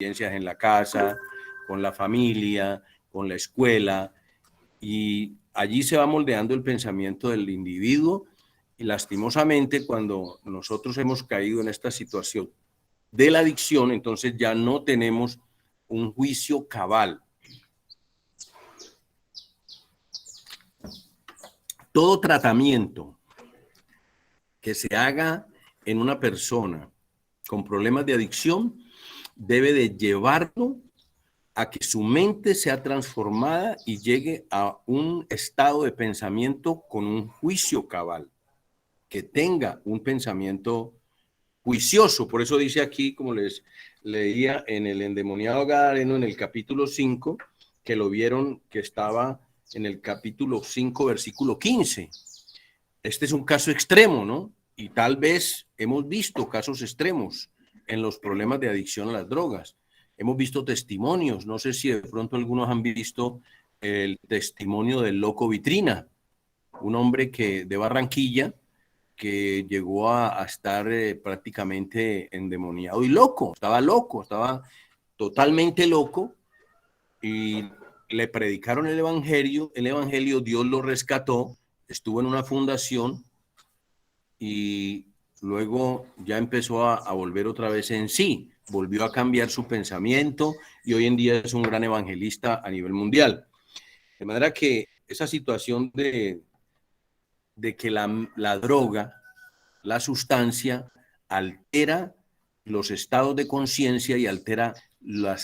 experiencias en la casa, con la familia, con la escuela, y allí se va moldeando el pensamiento del individuo, y lastimosamente cuando nosotros hemos caído en esta situación de la adicción, entonces ya no tenemos un juicio cabal. Todo tratamiento que se haga en una persona con problemas de adicción debe de llevarlo a que su mente sea transformada y llegue a un estado de pensamiento con un juicio cabal, que tenga un pensamiento juicioso. Por eso dice aquí, como les leía en el endemoniado gadareno, en el capítulo 5, que lo vieron que estaba en el capítulo 5, versículo 15. Este es un caso extremo, ¿no? Y tal vez hemos visto casos extremos en los problemas de adicción a las drogas. Hemos visto testimonios, no sé si de pronto algunos han visto el testimonio del loco Vitrina, un hombre que de Barranquilla que llegó a estar prácticamente endemoniado y loco, estaba totalmente loco, y le predicaron el evangelio, Dios lo rescató, estuvo en una fundación y luego ya empezó a volver otra vez en sí, volvió a cambiar su pensamiento y hoy en día es un gran evangelista a nivel mundial. De manera que esa situación de que la droga, la sustancia, altera los estados de conciencia y altera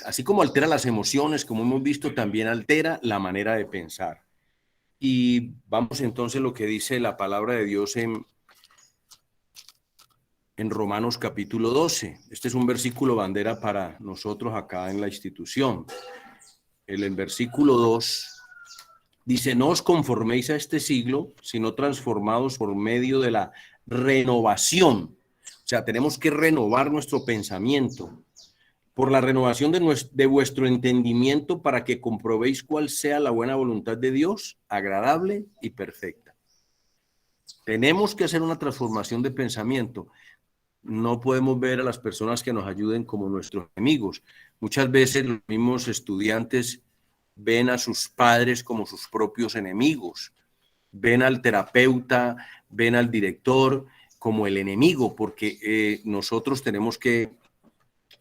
así como altera las emociones, como hemos visto, también altera la manera de pensar. Y vamos entonces a lo que dice la palabra de Dios en Romanos capítulo 12. Este es un versículo bandera para nosotros acá en la institución. El versículo 2 dice: no os conforméis a este siglo, sino transformados por medio de la renovación. O sea, tenemos que renovar nuestro pensamiento por la renovación de vuestro entendimiento, para que comprobéis cuál sea la buena voluntad de Dios, agradable y perfecta. Tenemos que hacer una transformación de pensamiento. No podemos ver a las personas que nos ayuden como nuestros enemigos. Muchas veces los mismos estudiantes ven a sus padres como sus propios enemigos, ven al terapeuta, ven al director como el enemigo, porque nosotros tenemos que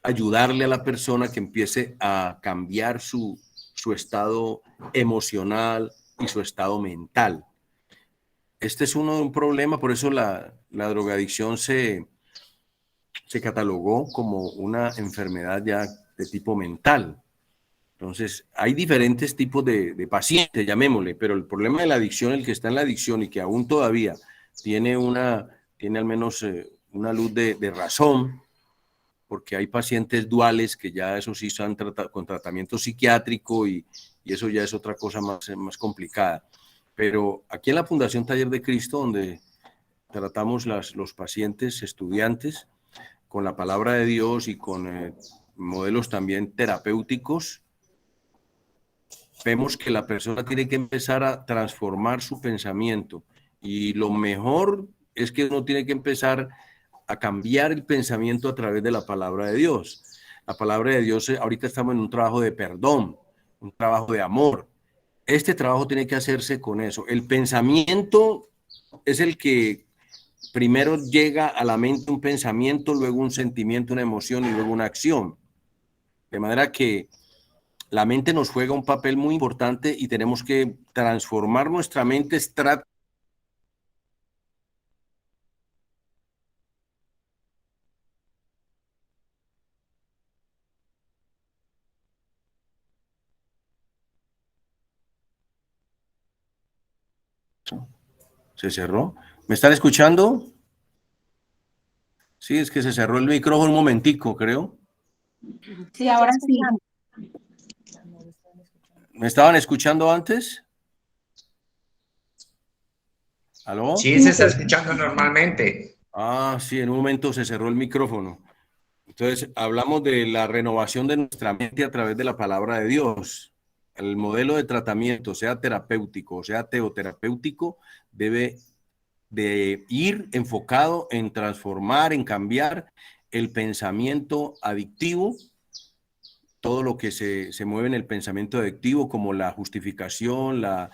ayudarle a la persona que empiece a cambiar su estado emocional y su estado mental. Este es un problema, por eso la drogadicción se catalogó como una enfermedad ya de tipo mental. Entonces, hay diferentes tipos de pacientes, llamémosle, pero el problema de la adicción, el que está en la adicción y que aún todavía tiene al menos una luz de razón, porque hay pacientes duales que ya eso sí están con tratamiento psiquiátrico y eso ya es otra cosa más complicada. Pero aquí en la Fundación Taller de Cristo, donde tratamos los pacientes estudiantes con la palabra de Dios y con modelos también terapéuticos, vemos que la persona tiene que empezar a transformar su pensamiento, y lo mejor es que uno tiene que empezar a cambiar el pensamiento a través de la palabra de Dios. La palabra de Dios, ahorita estamos en un trabajo de perdón, un trabajo de amor. Este trabajo tiene que hacerse con eso. El pensamiento es el que primero llega a la mente, un pensamiento, luego un sentimiento, una emoción y luego una acción. De manera que la mente nos juega un papel muy importante y tenemos que transformar nuestra mente. ¿Se cerró? ¿Me están escuchando? Sí, es que se cerró el micrófono un momentico, creo. Sí, ahora sí. ¿Me estaban escuchando antes? ¿Aló? Sí, se está escuchando normalmente. Ah, sí, en un momento se cerró el micrófono. Entonces, hablamos de la renovación de nuestra mente a través de la palabra de Dios. El modelo de tratamiento, sea terapéutico o sea teoterapéutico, debe de ir enfocado en transformar, en cambiar el pensamiento adictivo todo lo que se mueve en el pensamiento adictivo, como la justificación, la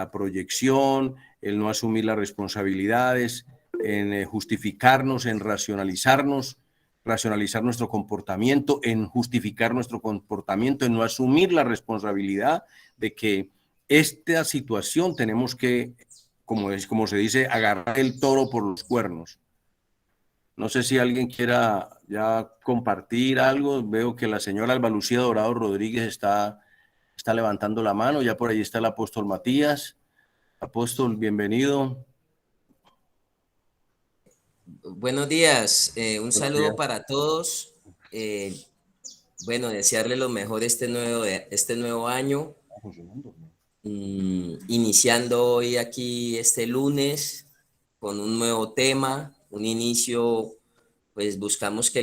proyección, el no asumir las responsabilidades, en justificarnos, en racionalizar nuestro comportamiento, en justificar nuestro comportamiento, en no asumir la responsabilidad de que esta situación tenemos que, como se dice, agarrar el toro por los cuernos. No sé si alguien quiera ya compartir algo. Veo que la señora Alba Lucía Dorado Rodríguez está levantando la mano. Ya por ahí está el apóstol Matías. Apóstol, bienvenido. Buenos días, un Buenos saludo días. para todos. Bueno, desearle lo mejor este nuevo año, iniciando hoy aquí este lunes con un nuevo tema, un inicio, pues buscamos que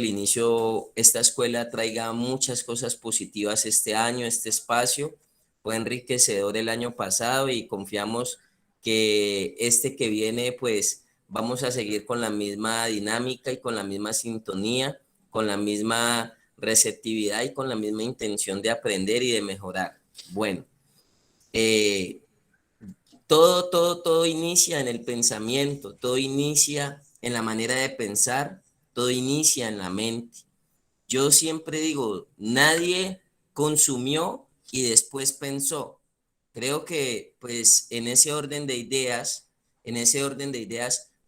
esta escuela traiga muchas cosas positivas este año, este espacio. Fue enriquecedor el año pasado y confiamos que este que viene, pues vamos a seguir con la misma dinámica y con la misma sintonía, con la misma receptividad y con la misma intención de aprender y de mejorar. Bueno, todo inicia en el pensamiento, todo inicia en la manera de pensar, todo inicia en la mente. Yo siempre digo, nadie consumió y después pensó. Creo que pues en ese orden de ideas,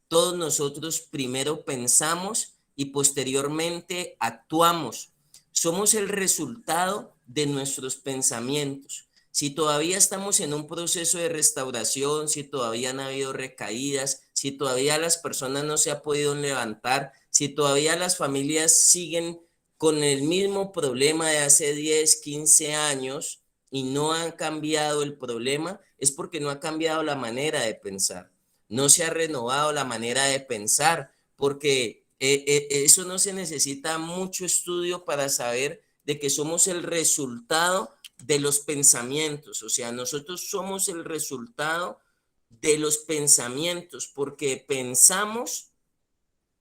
todos nosotros primero pensamos y posteriormente actuamos. Somos el resultado de nuestros pensamientos. Si todavía estamos en un proceso de restauración, si todavía han habido recaídas, si todavía las personas no se han podido levantar, si todavía las familias siguen con el mismo problema de hace 10, 15 años y no han cambiado el problema, es porque no ha cambiado la manera de pensar. No se ha renovado la manera de pensar, porque eso no se necesita mucho estudio para saber de que somos el resultado de los pensamientos. O sea, nosotros somos el resultado de los pensamientos, porque pensamos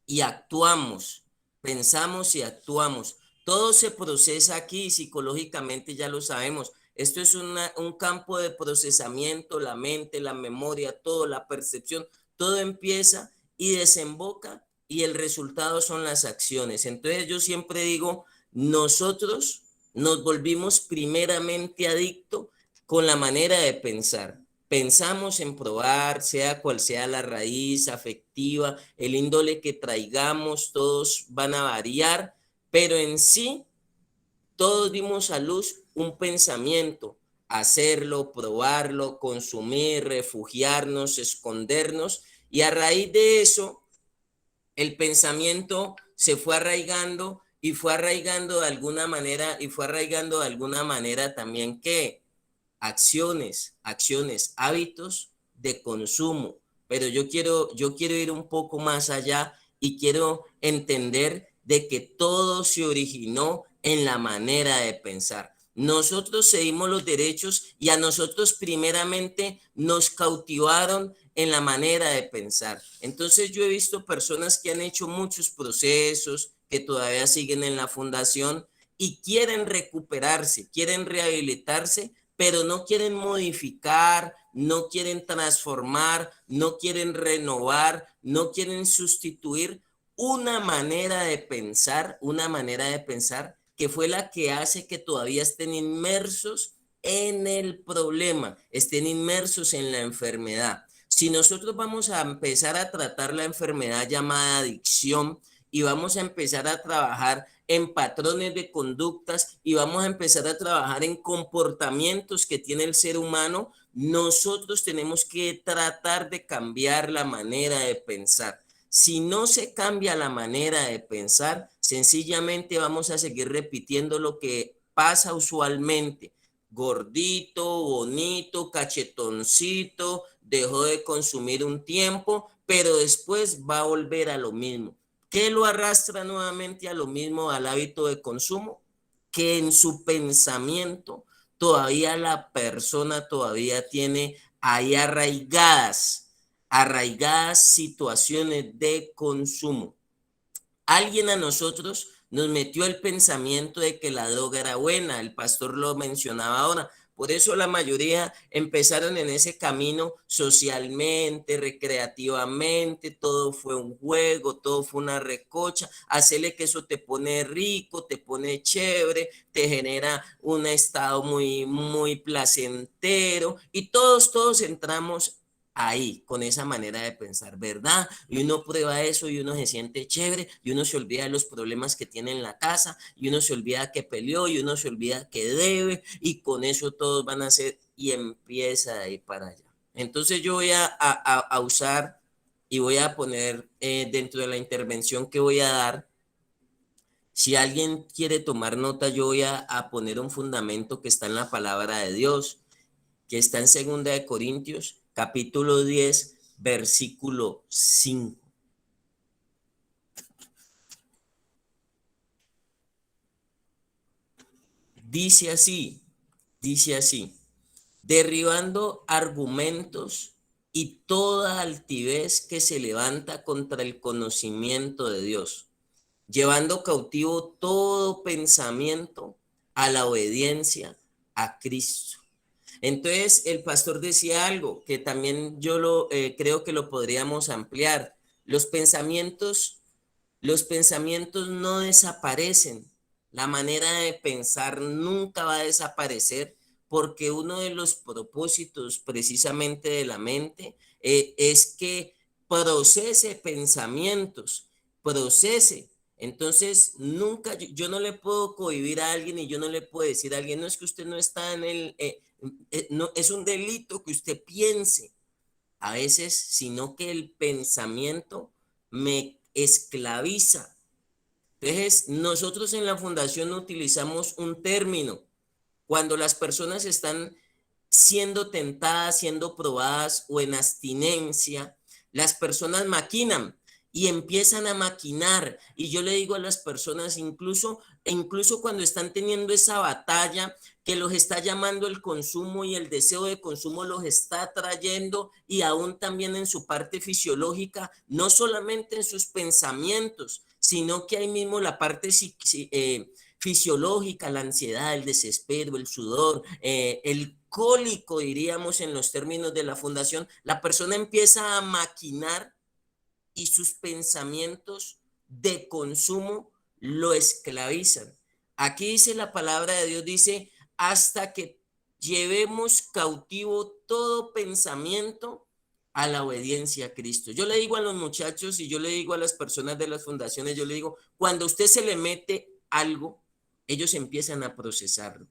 y actuamos. Pensamos y actuamos. Todo se procesa aquí psicológicamente, ya lo sabemos. Esto es un campo de procesamiento, la mente, la memoria, todo, la percepción, todo empieza y desemboca y el resultado son las acciones. Entonces yo siempre digo, nosotros nos volvimos primeramente adictos con la manera de pensar. Pensamos en probar, sea cual sea la raíz afectiva, el índole que traigamos, todos van a variar, pero en sí, todos dimos a luz un pensamiento, hacerlo, probarlo, consumir, refugiarnos, escondernos, y a raíz de eso, el pensamiento se fue arraigando y fue arraigando de alguna manera, también que acciones, hábitos de consumo. Pero yo quiero ir un poco más allá y quiero entender de que todo se originó en la manera de pensar. Nosotros cedimos los derechos y a nosotros primeramente nos cautivaron en la manera de pensar. Entonces yo he visto personas que han hecho muchos procesos, que todavía siguen en la fundación y quieren recuperarse, quieren rehabilitarse, pero no quieren modificar, no quieren transformar, no quieren renovar, no quieren sustituir una manera de pensar que fue la que hace que todavía estén inmersos en el problema, estén inmersos en la enfermedad. Si nosotros vamos a empezar a tratar la enfermedad llamada adicción y vamos a empezar a trabajar en patrones de conductas y vamos a empezar a trabajar en comportamientos que tiene el ser humano, nosotros tenemos que tratar de cambiar la manera de pensar. Si no se cambia la manera de pensar, sencillamente vamos a seguir repitiendo lo que pasa usualmente. Gordito, bonito, cachetoncito, dejó de consumir un tiempo, pero después va a volver a lo mismo. ¿Qué lo arrastra nuevamente a lo mismo, al hábito de consumo? Que en su pensamiento todavía la persona todavía tiene ahí arraigadas situaciones de consumo. Alguien a nosotros nos metió el pensamiento de que la droga era buena, el pastor lo mencionaba ahora. Por eso la mayoría empezaron en ese camino socialmente, recreativamente, todo fue un juego, todo fue una recocha, hacerle que eso te pone rico, te pone chévere, te genera un estado muy placentero y todos entramos ahí, con esa manera de pensar, ¿verdad? Y uno prueba eso y uno se siente chévere y uno se olvida de los problemas que tiene en la casa y uno se olvida que peleó y uno se olvida que debe y con eso todos van a hacer y empieza de ahí para allá. Entonces yo voy a usar y voy a poner dentro de la intervención que voy a dar, si alguien quiere tomar nota, yo voy a poner un fundamento que está en la palabra de Dios, que está en 2 Corintios, capítulo 10, versículo 5. Dice así, derribando argumentos y toda altivez que se levanta contra el conocimiento de Dios, llevando cautivo todo pensamiento a la obediencia a Cristo. Entonces, el pastor decía algo que también yo creo que lo podríamos ampliar. Los pensamientos no desaparecen. La manera de pensar nunca va a desaparecer porque uno de los propósitos precisamente de la mente es que procese pensamientos, procese. Entonces, nunca, yo no le puedo cohibir a alguien y yo no le puedo decir a alguien, no es que usted no está en no, es un delito que usted piense a veces, sino que el pensamiento me esclaviza. Entonces, nosotros en la fundación utilizamos un término. Cuando las personas están siendo tentadas, siendo probadas o en abstinencia, las personas maquinan y empiezan a maquinar. Y yo le digo a las personas, incluso cuando están teniendo esa batalla que los está llamando el consumo y el deseo de consumo los está trayendo y aún también en su parte fisiológica, no solamente en sus pensamientos, sino que ahí mismo la parte fisiológica, la ansiedad, el desespero, el sudor, el cólico, diríamos en los términos de la fundación, la persona empieza a maquinar y sus pensamientos de consumo lo esclavizan. Aquí dice la palabra de Dios, dice, hasta que llevemos cautivo todo pensamiento a la obediencia a Cristo. Yo le digo a los muchachos y yo le digo a las personas de las fundaciones, yo le digo, cuando usted se le mete algo, ellos empiezan a procesarlo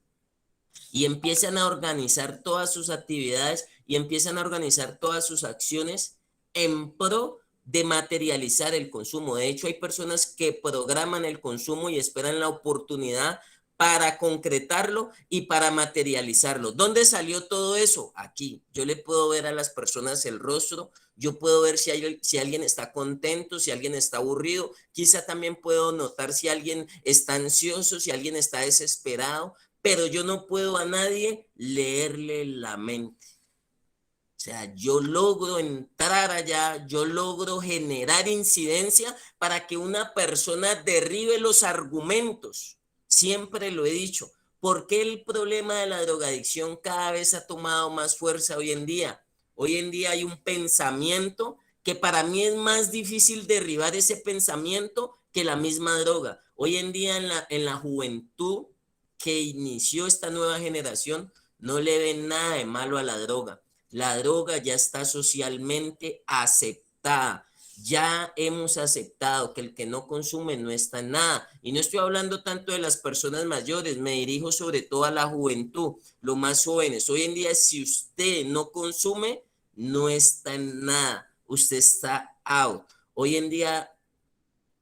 y empiezan a organizar todas sus actividades y empiezan a organizar todas sus acciones en pro de materializar el consumo. De hecho, hay personas que programan el consumo y esperan la oportunidad para concretarlo y para materializarlo. ¿Dónde salió todo eso? Aquí. Yo le puedo ver a las personas el rostro, yo puedo ver si alguien está contento, si alguien está aburrido, quizá también puedo notar si alguien está ansioso, si alguien está desesperado, pero yo no puedo a nadie leerle la mente. O sea, yo logro entrar allá, yo logro generar incidencia para que una persona derribe los argumentos. Siempre lo he dicho. ¿Por qué el problema de la drogadicción cada vez ha tomado más fuerza hoy en día? Hoy en día hay un pensamiento que para mí es más difícil derribar ese pensamiento que la misma droga. Hoy en día en la juventud que inició esta nueva generación no le ven nada de malo a la droga. La droga ya está socialmente aceptada. Ya hemos aceptado que el que no consume no está en nada. Y no estoy hablando tanto de las personas mayores, me dirijo sobre todo a la juventud, los más jóvenes. Hoy en día, si usted no consume, no está en nada. Usted está out. Hoy en día,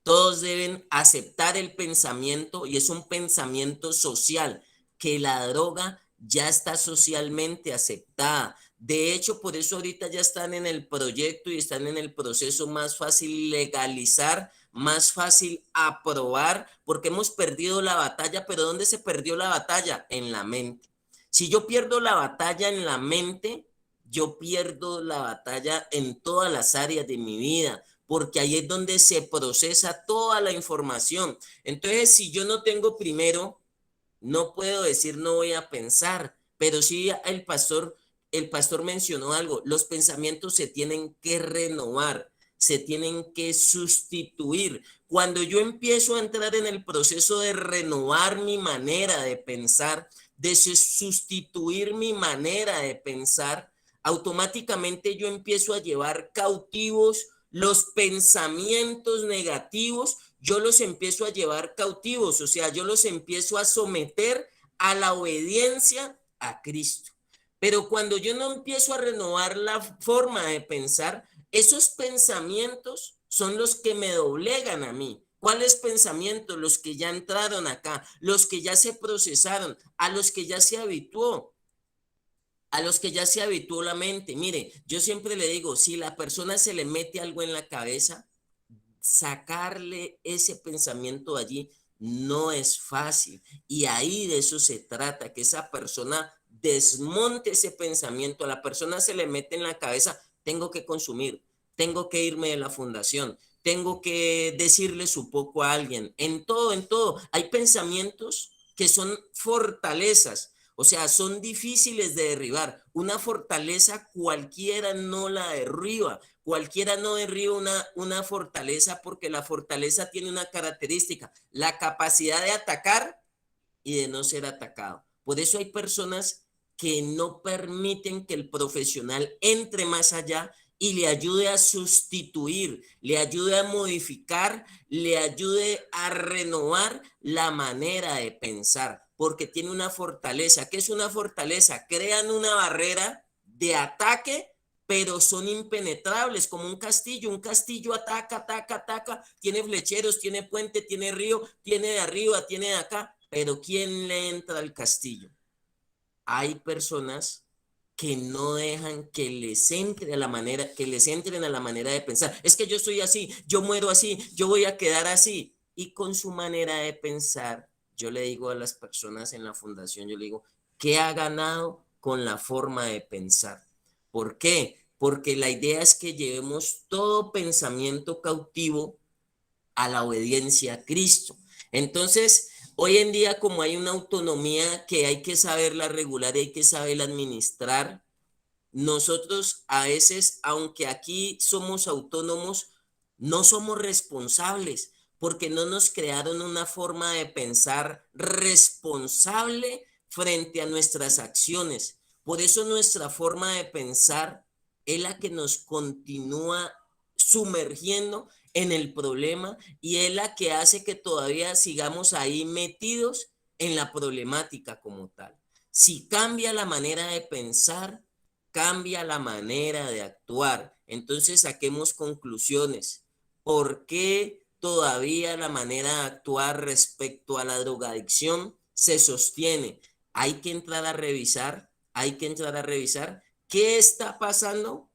todos deben aceptar el pensamiento, y es un pensamiento social, que la droga ya está socialmente aceptada. De hecho, por eso ahorita ya están en el proyecto y están en el proceso más fácil legalizar, más fácil aprobar, porque hemos perdido la batalla. Pero ¿dónde se perdió la batalla? En la mente. Si yo pierdo la batalla en la mente, yo pierdo la batalla en todas las áreas de mi vida, porque ahí es donde se procesa toda la información. Entonces, si yo no tengo primero, no puedo decir no voy a pensar, pero sí el pastor mencionó algo, los pensamientos se tienen que renovar, se tienen que sustituir. Cuando yo empiezo a entrar en el proceso de renovar mi manera de pensar, de sustituir mi manera de pensar, automáticamente yo empiezo a llevar cautivos los pensamientos negativos, yo los empiezo a llevar cautivos, o sea, yo los empiezo a someter a la obediencia a Cristo. Pero cuando yo no empiezo a renovar la forma de pensar, esos pensamientos son los que me doblegan a mí. ¿Cuáles pensamientos? Los que ya entraron acá, los que ya se procesaron, a los que ya se habituó. A los que ya se habituó la mente. Mire, yo siempre le digo, si la persona se le mete algo en la cabeza, sacarle ese pensamiento allí no es fácil. Y ahí de eso se trata, que esa persona desmonte ese pensamiento. A la persona se le mete en la cabeza, tengo que consumir, tengo que irme de la fundación, tengo que decirle su poco a alguien. En todo, en todo. Hay pensamientos que son fortalezas. O sea, son difíciles de derribar. Una fortaleza cualquiera no la derriba. Cualquiera no derriba una fortaleza porque la fortaleza tiene una característica, la capacidad de atacar y de no ser atacado. Por eso hay personas que no permiten que el profesional entre más allá y le ayude a sustituir, le ayude a modificar, le ayude a renovar la manera de pensar, porque tiene una fortaleza. ¿Qué es una fortaleza? Crean una barrera de ataque, pero son impenetrables, como un castillo. Un castillo ataca, ataca, ataca, tiene flecheros, tiene puente, tiene río, tiene de arriba, tiene de acá, pero ¿quién le entra al castillo? Hay personas que no dejan que les entre a la manera, que les entren a la manera de pensar. Es que yo soy así, yo muero así, yo voy a quedar así. Y con su manera de pensar, yo le digo a las personas en la fundación, yo le digo, ¿qué ha ganado con la forma de pensar? ¿Por qué? Porque la idea es que llevemos todo pensamiento cautivo a la obediencia a Cristo. Entonces, hoy en día, como hay una autonomía que hay que saberla regular y hay que saberla administrar, nosotros a veces, aunque aquí somos autónomos, no somos responsables porque no nos crearon una forma de pensar responsable frente a nuestras acciones. Por eso nuestra forma de pensar es la que nos continúa sumergiendo en el problema y es la que hace que todavía sigamos ahí metidos en la problemática como tal. Si cambia la manera de pensar, cambia la manera de actuar. Entonces saquemos conclusiones. ¿Por qué todavía la manera de actuar respecto a la drogadicción se sostiene? Hay que entrar a revisar, hay que entrar a revisar qué está pasando,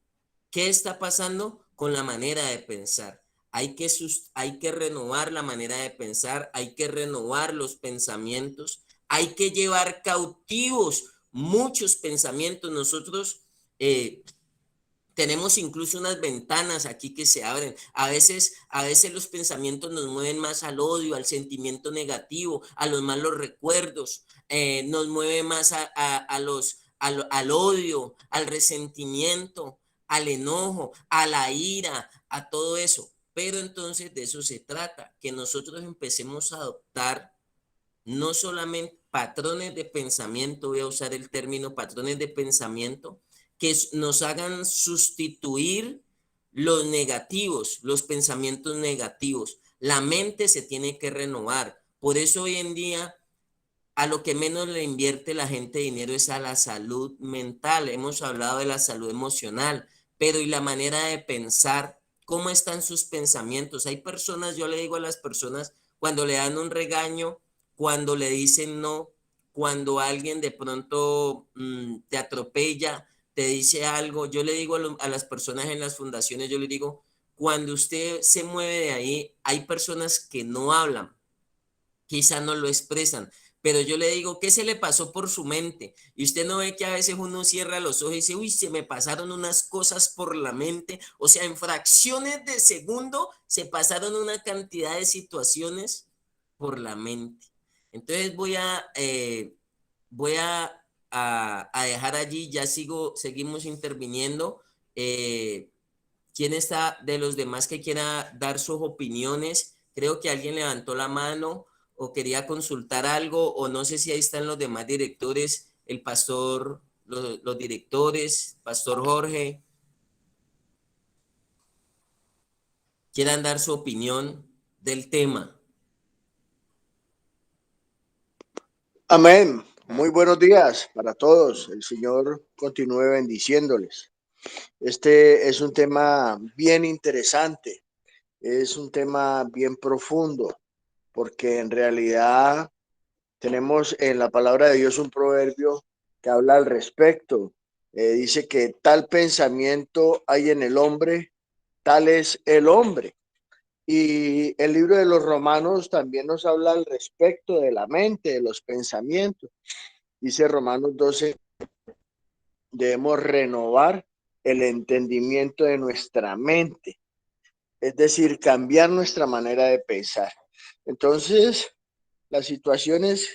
qué está pasando con la manera de pensar. Hay que renovar la manera de pensar, hay que renovar los pensamientos, hay que llevar cautivos muchos pensamientos. Nosotros tenemos incluso unas ventanas aquí que se abren. A veces los pensamientos nos mueven más al odio, al sentimiento negativo, a los malos recuerdos, nos mueve más al odio, al resentimiento, al enojo, a la ira, a todo eso. Pero entonces de eso se trata, que nosotros empecemos a adoptar no solamente patrones de pensamiento, voy a usar el término patrones de pensamiento, que nos hagan sustituir los negativos, los pensamientos negativos. La mente se tiene que renovar. Por eso hoy en día a lo que menos le invierte la gente dinero es a la salud mental. Hemos hablado de la salud emocional, pero y la manera de pensar, ¿cómo están sus pensamientos? Hay personas, yo le digo a las personas, cuando le dan un regaño, cuando le dicen no, cuando alguien de pronto te atropella, te dice algo, yo le digo a las personas en las fundaciones, yo le digo, cuando usted se mueve de ahí, hay personas que no hablan, quizá no lo expresan, Pero yo le digo, ¿qué se le pasó por su mente? Y usted no ve que a veces uno cierra los ojos y dice, uy, se me pasaron unas cosas por la mente. O sea, en fracciones de segundo se pasaron una cantidad de situaciones por la mente. Entonces voy a dejar allí, ya seguimos interviniendo. ¿Quién está de los demás que quiera dar sus opiniones? Creo que alguien levantó la mano o quería consultar algo, o no sé si ahí están los demás directores, el pastor, los directores, Pastor Jorge, quieran dar su opinión del tema. Amén. Muy buenos días para todos. El Señor continúe bendiciéndoles. Este es un tema bien interesante, es un tema bien profundo, porque en realidad tenemos en la palabra de Dios un proverbio que habla al respecto. Dice que tal pensamiento hay en el hombre, tal es el hombre. Y el libro de los Romanos también nos habla al respecto de la mente, de los pensamientos. Dice Romanos 12, debemos renovar el entendimiento de nuestra mente, es decir, cambiar nuestra manera de pensar. Entonces, la situación es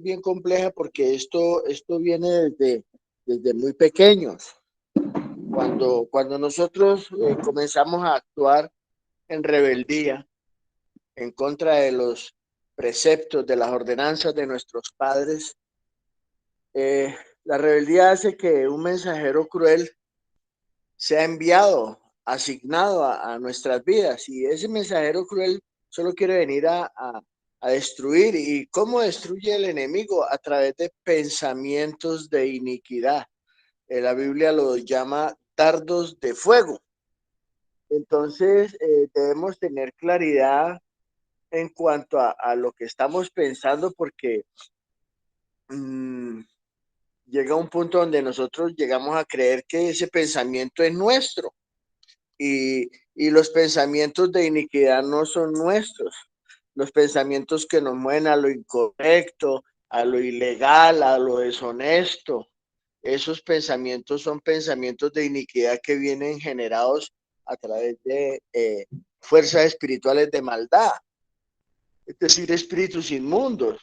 bien compleja porque esto viene desde muy pequeños. Cuando nosotros comenzamos a actuar en rebeldía, en contra de los preceptos, de las ordenanzas de nuestros padres, la rebeldía hace que un mensajero cruel sea enviado, asignado a nuestras vidas, y ese mensajero cruel solo quiere venir a destruir. ¿Y cómo destruye el enemigo? A través de pensamientos de iniquidad. La Biblia lo llama dardos de fuego. Entonces, debemos tener claridad en cuanto a lo que estamos pensando, porque llega un punto donde nosotros llegamos a creer que ese pensamiento es nuestro, y los pensamientos de iniquidad no son nuestros. Los pensamientos que nos mueven a lo incorrecto, a lo ilegal, a lo deshonesto, esos pensamientos son pensamientos de iniquidad que vienen generados a través de fuerzas espirituales de maldad, es decir, espíritus inmundos.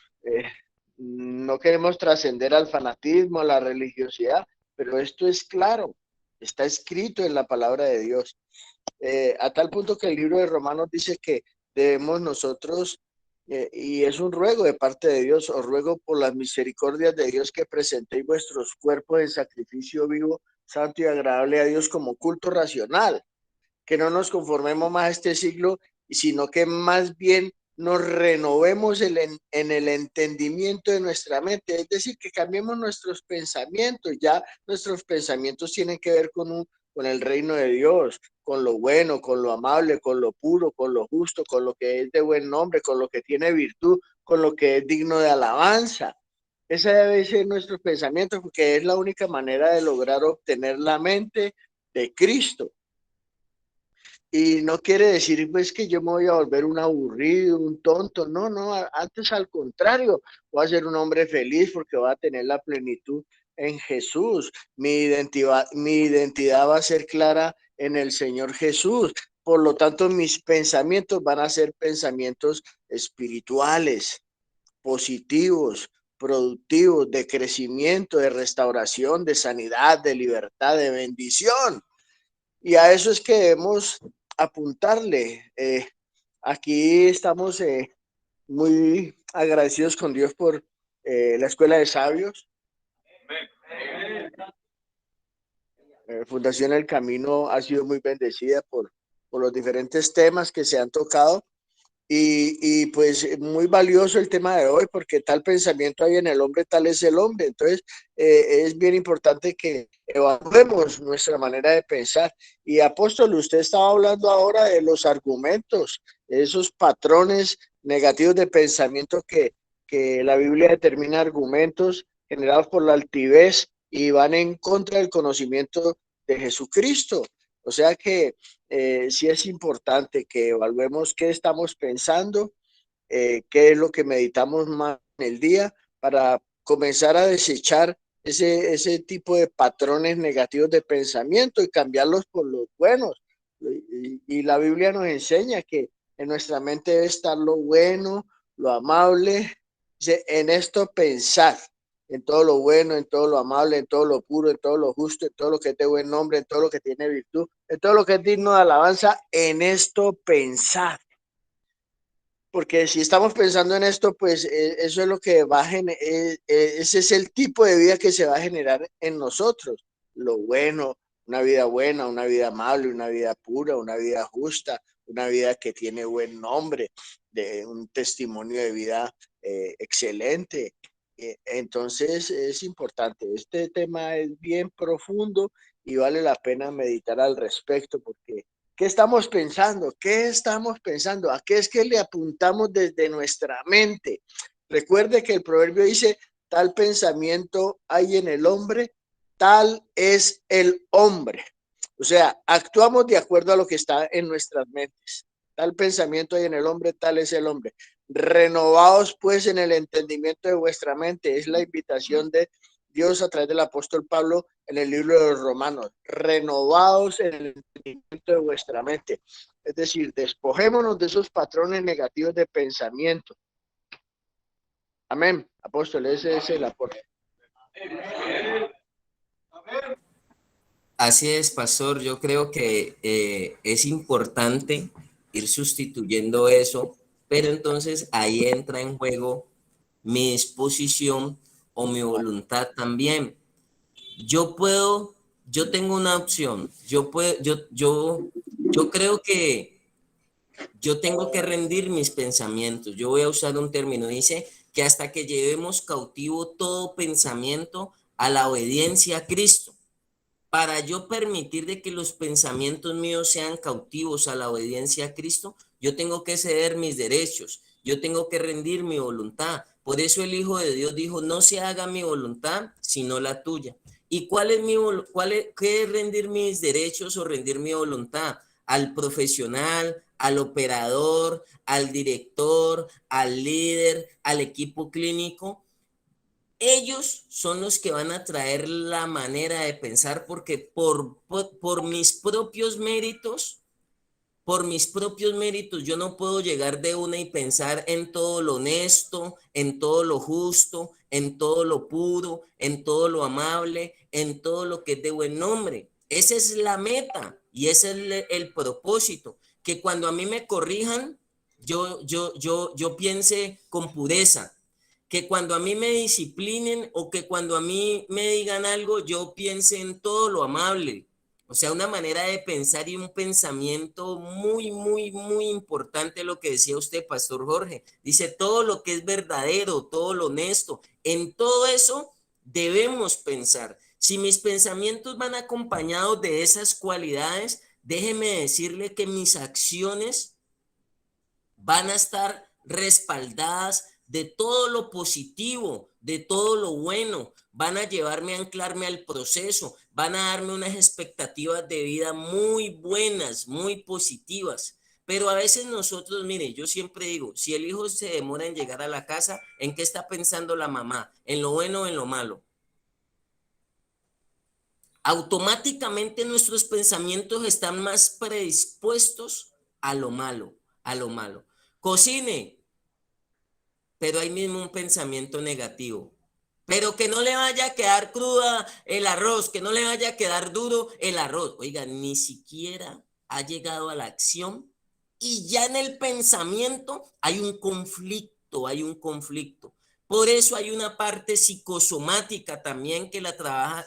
No queremos trascender al fanatismo, a la religiosidad, pero esto es claro, está escrito en la palabra de Dios. A tal punto que el libro de Romanos dice que debemos nosotros, y es un ruego de parte de Dios, os ruego por las misericordias de Dios que presentéis vuestros cuerpos en sacrificio vivo, santo y agradable a Dios como culto racional, que no nos conformemos más a este siglo, sino que más bien nos renovemos en el entendimiento de nuestra mente, es decir, que cambiemos nuestros pensamientos. Ya nuestros pensamientos tienen que ver con el reino de Dios, con lo bueno, con lo amable, con lo puro, con lo justo, con lo que es de buen nombre, con lo que tiene virtud, con lo que es digno de alabanza. Ese debe ser nuestro pensamiento, porque es la única manera de lograr obtener la mente de Cristo. Y no quiere decir pues que yo me voy a volver un aburrido, un tonto, no, no, antes al contrario, voy a ser un hombre feliz porque voy a tener la plenitud en Jesús. Mi identidad va a ser clara en el Señor Jesús. Por lo tanto, mis pensamientos van a ser pensamientos espirituales, positivos, productivos, de crecimiento, de restauración, de sanidad, de libertad, de bendición. Y a eso es que debemos apuntarle. Aquí estamos muy agradecidos con Dios por la Escuela de Sabios. Fundación El Camino ha sido muy bendecida por los diferentes temas que se han tocado. Y pues muy valioso el tema de hoy, porque tal pensamiento hay en el hombre, tal es el hombre. Entonces, es bien importante que evaluemos nuestra manera de pensar. Y apóstol, usted estaba hablando ahora de los argumentos, esos patrones negativos de pensamiento que la Biblia determina argumentos generados por la altivez y van en contra del conocimiento de Jesucristo. O sea que sí es importante que evaluemos qué estamos pensando, qué es lo que meditamos más el día para comenzar a desechar ese tipo de patrones negativos de pensamiento y cambiarlos por los buenos. Y la Biblia nos enseña que en nuestra mente debe estar lo bueno, lo amable. Dice, en esto pensar, en todo lo bueno, en todo lo amable, en todo lo puro, en todo lo justo, en todo lo que es de buen nombre, en todo lo que tiene virtud, en todo lo que es digno de alabanza, en esto pensar. Porque si estamos pensando en esto, pues eso es lo que va a generar, ese es el tipo de vida que se va a generar en nosotros. Lo bueno, una vida amable, una vida pura, una vida justa, una vida que tiene buen nombre, de un testimonio de vida excelente. Entonces es importante. Este tema es bien profundo y vale la pena meditar al respecto porque ¿qué estamos pensando? ¿Qué estamos pensando? ¿A qué es que le apuntamos desde nuestra mente? Recuerde que el proverbio dice, tal pensamiento hay en el hombre, tal es el hombre. O sea, actuamos de acuerdo a lo que está en nuestras mentes. Tal pensamiento hay en el hombre, tal es el hombre. Renovaos pues en el entendimiento de vuestra mente. Es la invitación de Dios a través del apóstol Pablo en el libro de los Romanos. Renovaos en el entendimiento de vuestra mente. Es decir, despojémonos de esos patrones negativos de pensamiento. Amén. Apóstol, ese es el aporte. Así es, pastor. Yo creo que es importante ir sustituyendo eso, pero entonces ahí entra en juego mi disposición o mi voluntad también. Yo tengo una opción. Yo creo que yo tengo que rendir mis pensamientos. Yo voy a usar un término. Dice que hasta que llevemos cautivo todo pensamiento a la obediencia a Cristo. Para yo permitir de que los pensamientos míos sean cautivos a la obediencia a Cristo, yo tengo que ceder mis derechos, yo tengo que rendir mi voluntad. Por eso el Hijo de Dios dijo, no se haga mi voluntad, sino la tuya. ¿Y qué es rendir mis derechos o rendir mi voluntad? Al profesional, al operador, al director, al líder, al equipo clínico. Ellos son los que van a traer la manera de pensar porque por mis propios méritos, yo no puedo llegar de una y pensar en todo lo honesto, en todo lo justo, en todo lo puro, en todo lo amable, en todo lo que es de buen nombre. Esa es la meta y ese es el propósito, que cuando a mí me corrijan, yo piense con pureza, que cuando a mí me disciplinen o que cuando a mí me digan algo, yo piense en todo lo amable. O sea, una manera de pensar y un pensamiento muy, muy, muy importante lo que decía usted, Pastor Jorge. Dice todo lo que es verdadero, todo lo honesto. En todo eso debemos pensar. Si mis pensamientos van acompañados de esas cualidades, déjeme decirle que mis acciones van a estar respaldadas de todo lo positivo, de todo lo bueno, van a llevarme a anclarme al proceso, van a darme unas expectativas de vida muy buenas, muy positivas. Pero a veces nosotros, mire, yo siempre digo, si el hijo se demora en llegar a la casa, ¿en qué está pensando la mamá? ¿En lo bueno o en lo malo? Automáticamente nuestros pensamientos están más predispuestos a lo malo, a lo malo. Cocine, pero hay mismo un pensamiento negativo. Pero que no le vaya a quedar cruda el arroz, que no le vaya a quedar duro el arroz. Oiga, ni siquiera ha llegado a la acción y ya en el pensamiento hay un conflicto, hay un conflicto. Por eso hay una parte psicosomática también que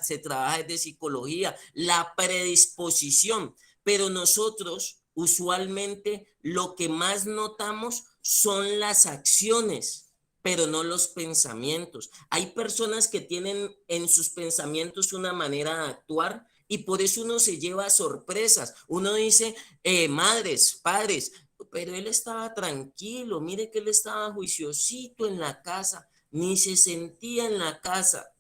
se trabaja desde psicología, la predisposición. Pero nosotros usualmente lo que más notamos son las acciones, pero no los pensamientos. Hay personas que tienen en sus pensamientos una manera de actuar y por eso uno se lleva sorpresas. Uno dice, madres, padres, pero él estaba tranquilo, mire que él estaba juiciosito en la casa, ni se sentía en la casa,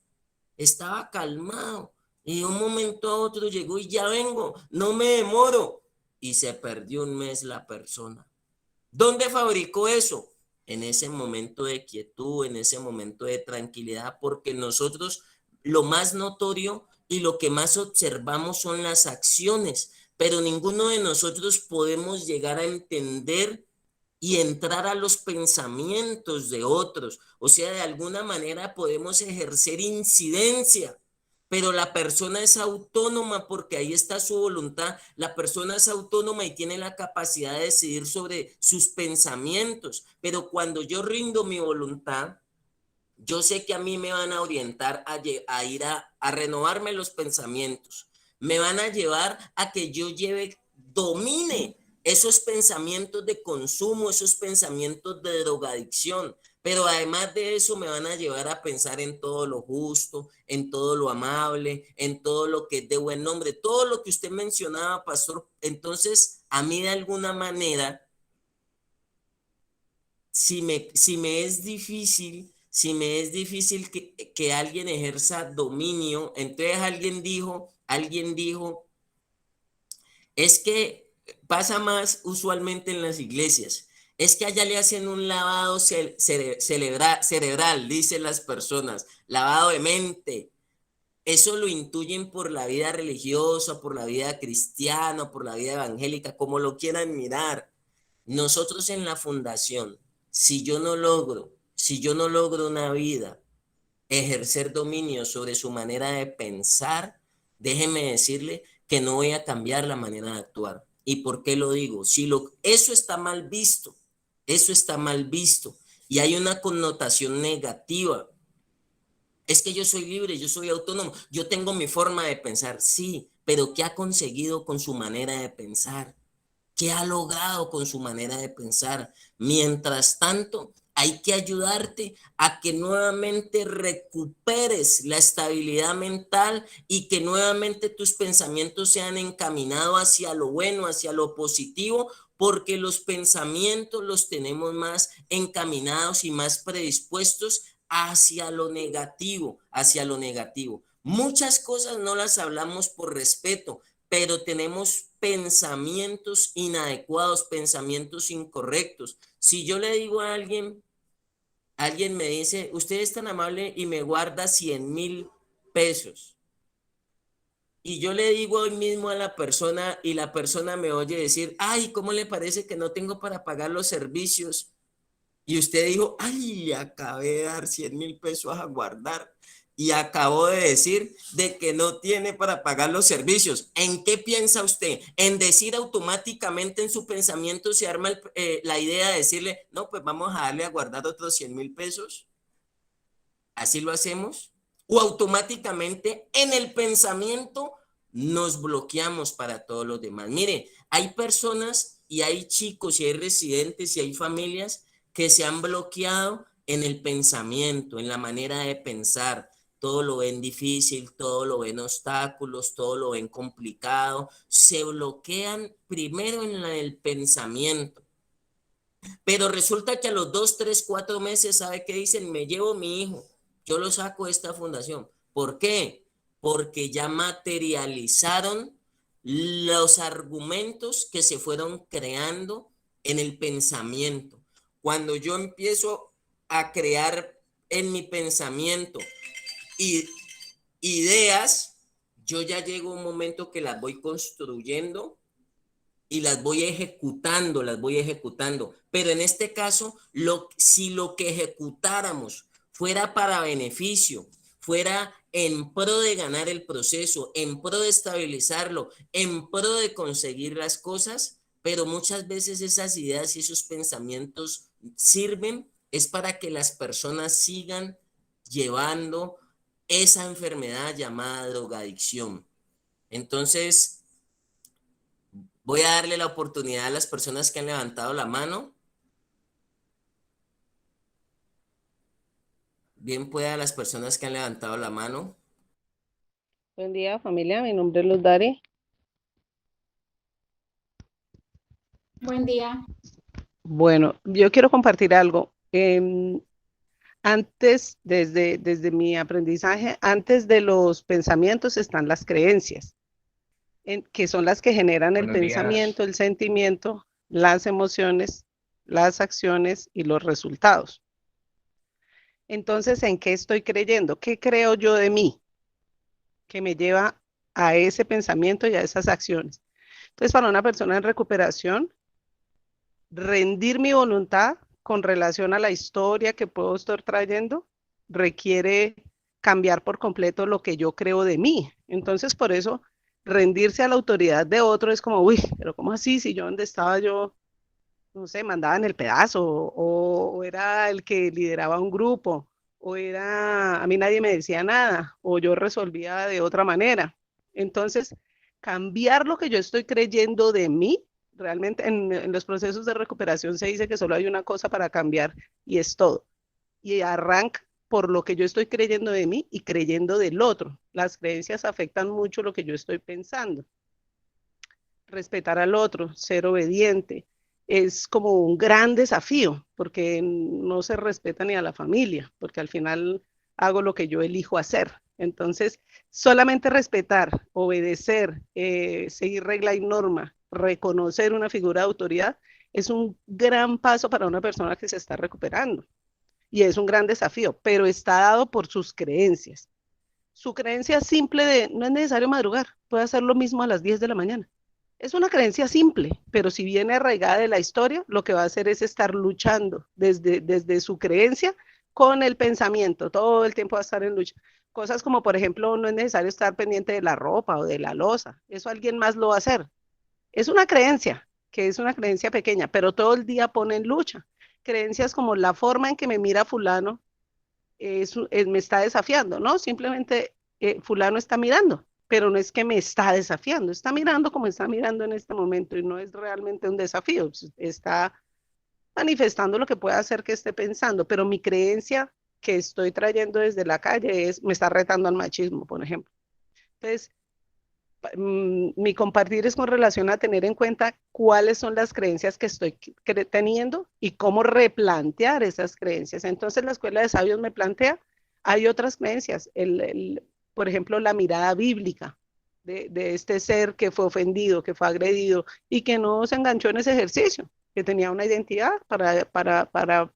estaba calmado. Y de un momento a otro llegó y ya vengo, no me demoro. Y se perdió un mes la persona. ¿Dónde fabricó eso? en ese momento de quietud, en ese momento de tranquilidad, porque nosotros lo más notorio y lo que más observamos son las acciones, pero ninguno de nosotros podemos llegar a entender y entrar a los pensamientos de otros. O sea, de alguna manera podemos ejercer incidencia, pero la persona es autónoma porque ahí está su voluntad. La persona es autónoma y tiene la capacidad de decidir sobre sus pensamientos, pero cuando yo rindo mi voluntad, yo sé que a mí me van a orientar a ir a renovarme los pensamientos. Me van a llevar a que yo domine esos pensamientos de consumo, esos pensamientos de drogadicción. Pero además de eso me van a llevar a pensar en todo lo justo, en todo lo amable, en todo lo que es de buen nombre, todo lo que usted mencionaba, pastor. Entonces, a mí de alguna manera, si me es difícil que alguien ejerza dominio, entonces alguien dijo, es que pasa más usualmente en las iglesias, es que allá le hacen un lavado cerebral, dicen las personas, lavado de mente. Eso lo intuyen por la vida religiosa, por la vida cristiana, por la vida evangélica, como lo quieran mirar. Nosotros en la fundación, si yo no logro una vida, ejercer dominio sobre su manera de pensar, déjeme decirle que no voy a cambiar la manera de actuar. ¿Y por qué lo digo? Eso está mal visto, eso está mal visto y hay una connotación negativa. Es que yo soy libre, yo soy autónomo, yo tengo mi forma de pensar, sí, pero ¿qué ha conseguido con su manera de pensar? ¿Qué ha logrado con su manera de pensar? Mientras tanto, hay que ayudarte a que nuevamente recuperes la estabilidad mental y que nuevamente tus pensamientos sean encaminados hacia lo bueno, hacia lo positivo, porque los pensamientos los tenemos más encaminados y más predispuestos hacia lo negativo, hacia lo negativo. Muchas cosas no las hablamos por respeto, pero tenemos pensamientos inadecuados, pensamientos incorrectos. Si yo le digo a alguien me dice, usted es tan amable y me guarda 100,000 pesos. Y yo le digo hoy mismo a la persona y la persona me oye decir, ay, ¿cómo le parece que no tengo para pagar los servicios? Y usted dijo, ay, acabé de dar 100,000 pesos a guardar y acabó de decir de que no tiene para pagar los servicios. ¿En qué piensa usted? En decir automáticamente en su pensamiento se arma la idea de decirle, no, pues vamos a darle a guardar otros 100,000 pesos. ¿Así lo hacemos? O automáticamente en el pensamiento nos bloqueamos para todos los demás. Mire, hay personas y hay chicos y hay residentes y hay familias que se han bloqueado en el pensamiento, en la manera de pensar. Todo lo ven difícil, todo lo ven obstáculos, todo lo ven complicado. Se bloquean primero en el pensamiento. Pero resulta que a los 2, 3, 4 meses, ¿sabe qué dicen? Me llevo mi hijo, yo lo saco de esta fundación. ¿Por qué? Porque ya materializaron los argumentos que se fueron creando en el pensamiento. Cuando yo empiezo a crear en mi pensamiento ideas, yo ya llego a un momento que las voy construyendo y las voy ejecutando. Pero en este caso, si lo que ejecutáramos fuera para beneficio, fuera en pro de ganar el proceso, en pro de estabilizarlo, en pro de conseguir las cosas, pero muchas veces esas ideas y esos pensamientos sirven es para que las personas sigan llevando esa enfermedad llamada drogadicción. Entonces, voy a darle la oportunidad a las personas que han levantado la mano. Bien pueda las personas que han levantado la mano. Buen día, familia. Mi nombre es Luz Dari. Buen día. Bueno, yo quiero compartir algo. Antes, desde mi aprendizaje, antes de los pensamientos están las creencias, que son las que generan el Buenos días. pensamiento, el sentimiento, las emociones las acciones y los resultados. Entonces, ¿en qué estoy creyendo? ¿Qué creo yo de mí que me lleva a ese pensamiento y a esas acciones? Entonces, para una persona en recuperación, rendir mi voluntad con relación a la historia que puedo estar trayendo requiere cambiar por completo lo que yo creo de mí. Entonces, por eso, rendirse a la autoridad de otro es como, uy, pero ¿cómo así? Si yo donde estaba yo, no sé, mandaba en el pedazo, o era el que lideraba un grupo, o era, a mí nadie me decía nada, o yo resolvía de otra manera. Entonces, cambiar lo que yo estoy creyendo de mí, realmente en los procesos de recuperación se dice que solo hay una cosa para cambiar y es todo. Y arranca por lo que yo estoy creyendo de mí y creyendo del otro. Las creencias afectan mucho lo que yo estoy pensando. Respetar al otro, ser obediente, es como un gran desafío, porque no se respeta ni a la familia, porque al final hago lo que yo elijo hacer. Entonces, solamente respetar, obedecer, seguir regla y norma, reconocer una figura de autoridad, es un gran paso para una persona que se está recuperando. Y es un gran desafío, pero está dado por sus creencias. Su creencia simple de no es necesario madrugar, puede hacer lo mismo a las 10 de la mañana. Es una creencia simple, pero si viene arraigada de la historia, lo que va a hacer es estar luchando desde su creencia con el pensamiento. Todo el tiempo va a estar en lucha. Cosas como, por ejemplo, no es necesario estar pendiente de la ropa o de la loza. Eso alguien más lo va a hacer. Es una creencia, que es una creencia pequeña, pero todo el día pone en lucha. Creencias como la forma en que me mira fulano me está desafiando, ¿no? Simplemente fulano está mirando, pero no es que me está desafiando, está mirando como está mirando en este momento y no es realmente un desafío, está manifestando lo que puede hacer que esté pensando, pero mi creencia que estoy trayendo desde la calle me está retando al machismo, por ejemplo. Entonces, mi compartir es con relación a tener en cuenta cuáles son las creencias que estoy teniendo y cómo replantear esas creencias. Entonces la Escuela de Sabios me plantea, hay otras creencias, por ejemplo, la mirada bíblica de este ser que fue ofendido, que fue agredido y que no se enganchó en ese ejercicio, que tenía una identidad para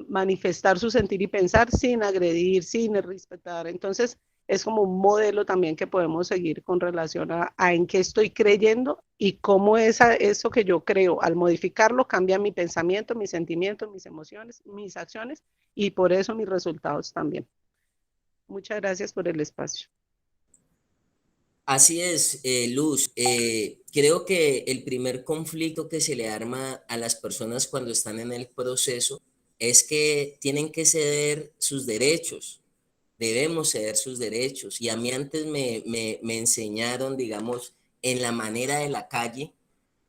manifestar su sentir y pensar sin agredir, sin respetar. Entonces, es como un modelo también que podemos seguir con relación a en qué estoy creyendo y cómo eso que yo creo, al modificarlo, cambia mi pensamiento, mis sentimientos, mis emociones, mis acciones y por eso mis resultados también. Muchas gracias por el espacio. Así es, Luz. Creo que el primer conflicto que se le arma a las personas cuando están en el proceso es que tienen que ceder sus derechos. Debemos ceder sus derechos. Y a mí antes me enseñaron, digamos, en la manera de la calle,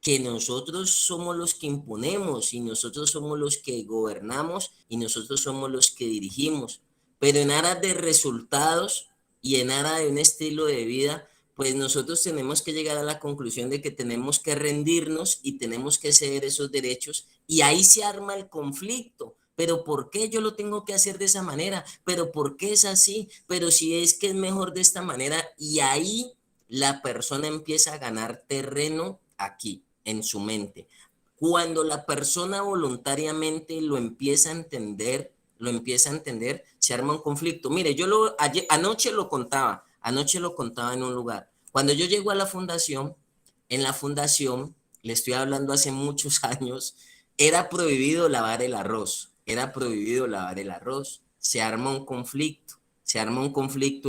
que nosotros somos los que imponemos y nosotros somos los que gobernamos y nosotros somos los que dirigimos. Pero en aras de resultados y en aras de un estilo de vida, pues nosotros tenemos que llegar a la conclusión de que tenemos que rendirnos y tenemos que ceder esos derechos y ahí se arma el conflicto. Pero ¿por qué yo lo tengo que hacer de esa manera? ¿Pero por qué es así? Pero si es que es mejor de esta manera y ahí la persona empieza a ganar terreno aquí, en su mente. Cuando la persona voluntariamente lo empieza a entender, se arma un conflicto. Mire, anoche lo contaba en un lugar. Cuando yo llego a la fundación, en la fundación, le estoy hablando hace muchos años, era prohibido lavar el arroz, se arma un conflicto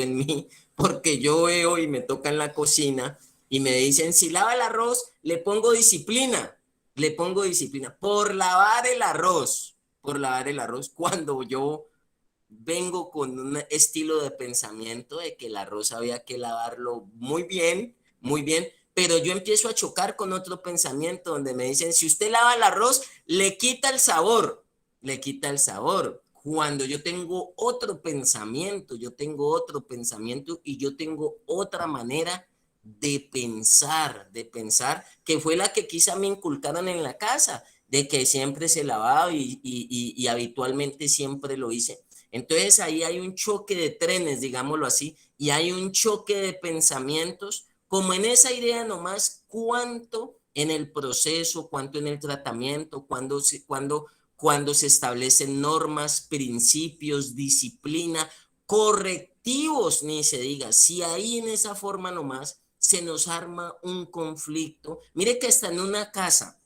en mí, porque yo veo y me toca en la cocina y me dicen, si lava el arroz, le pongo disciplina por lavar el arroz, cuando yo vengo con un estilo de pensamiento de que el arroz había que lavarlo muy bien, pero yo empiezo a chocar con otro pensamiento donde me dicen, si usted lava el arroz, le quita el sabor. Cuando yo tengo otro pensamiento y yo tengo otra manera de pensar, que fue la que quizá me inculcaron en la casa, de que siempre se lavaba y habitualmente siempre lo hice. Entonces ahí hay un choque de trenes, digámoslo así, y hay un choque de pensamientos, como en esa idea nomás, cuánto en el proceso, cuánto en el tratamiento, cuando se establecen normas, principios, disciplina, correctivos, ni se diga. Si ahí en esa forma nomás se nos arma un conflicto. Mire que hasta en una casa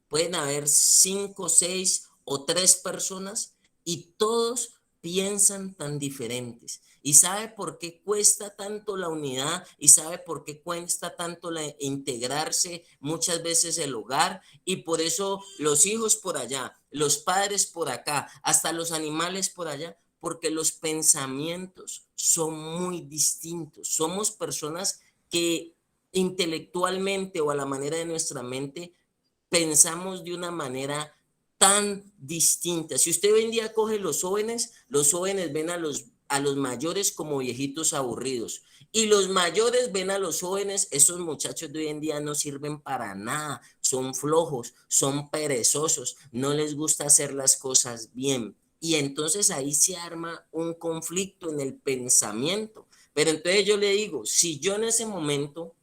pueden haber 5, 6 o 3 personas y todos piensan tan diferentes. ¿Y sabe por qué cuesta tanto la unidad? ¿Y sabe por qué cuesta tanto integrarse muchas veces el hogar? Y por eso los hijos por allá, los padres por acá, hasta los animales por allá, porque los pensamientos son muy distintos. Somos personas que intelectualmente o a la manera de nuestra mente pensamos de una manera tan distinta. Si usted hoy en día coge los jóvenes ven a los mayores como viejitos aburridos. Y los mayores ven a los jóvenes, esos muchachos de hoy en día no sirven para nada, son flojos, son perezosos, no les gusta hacer las cosas bien. Y entonces ahí se arma un conflicto en el pensamiento. Pero entonces yo le digo, si yo en ese momento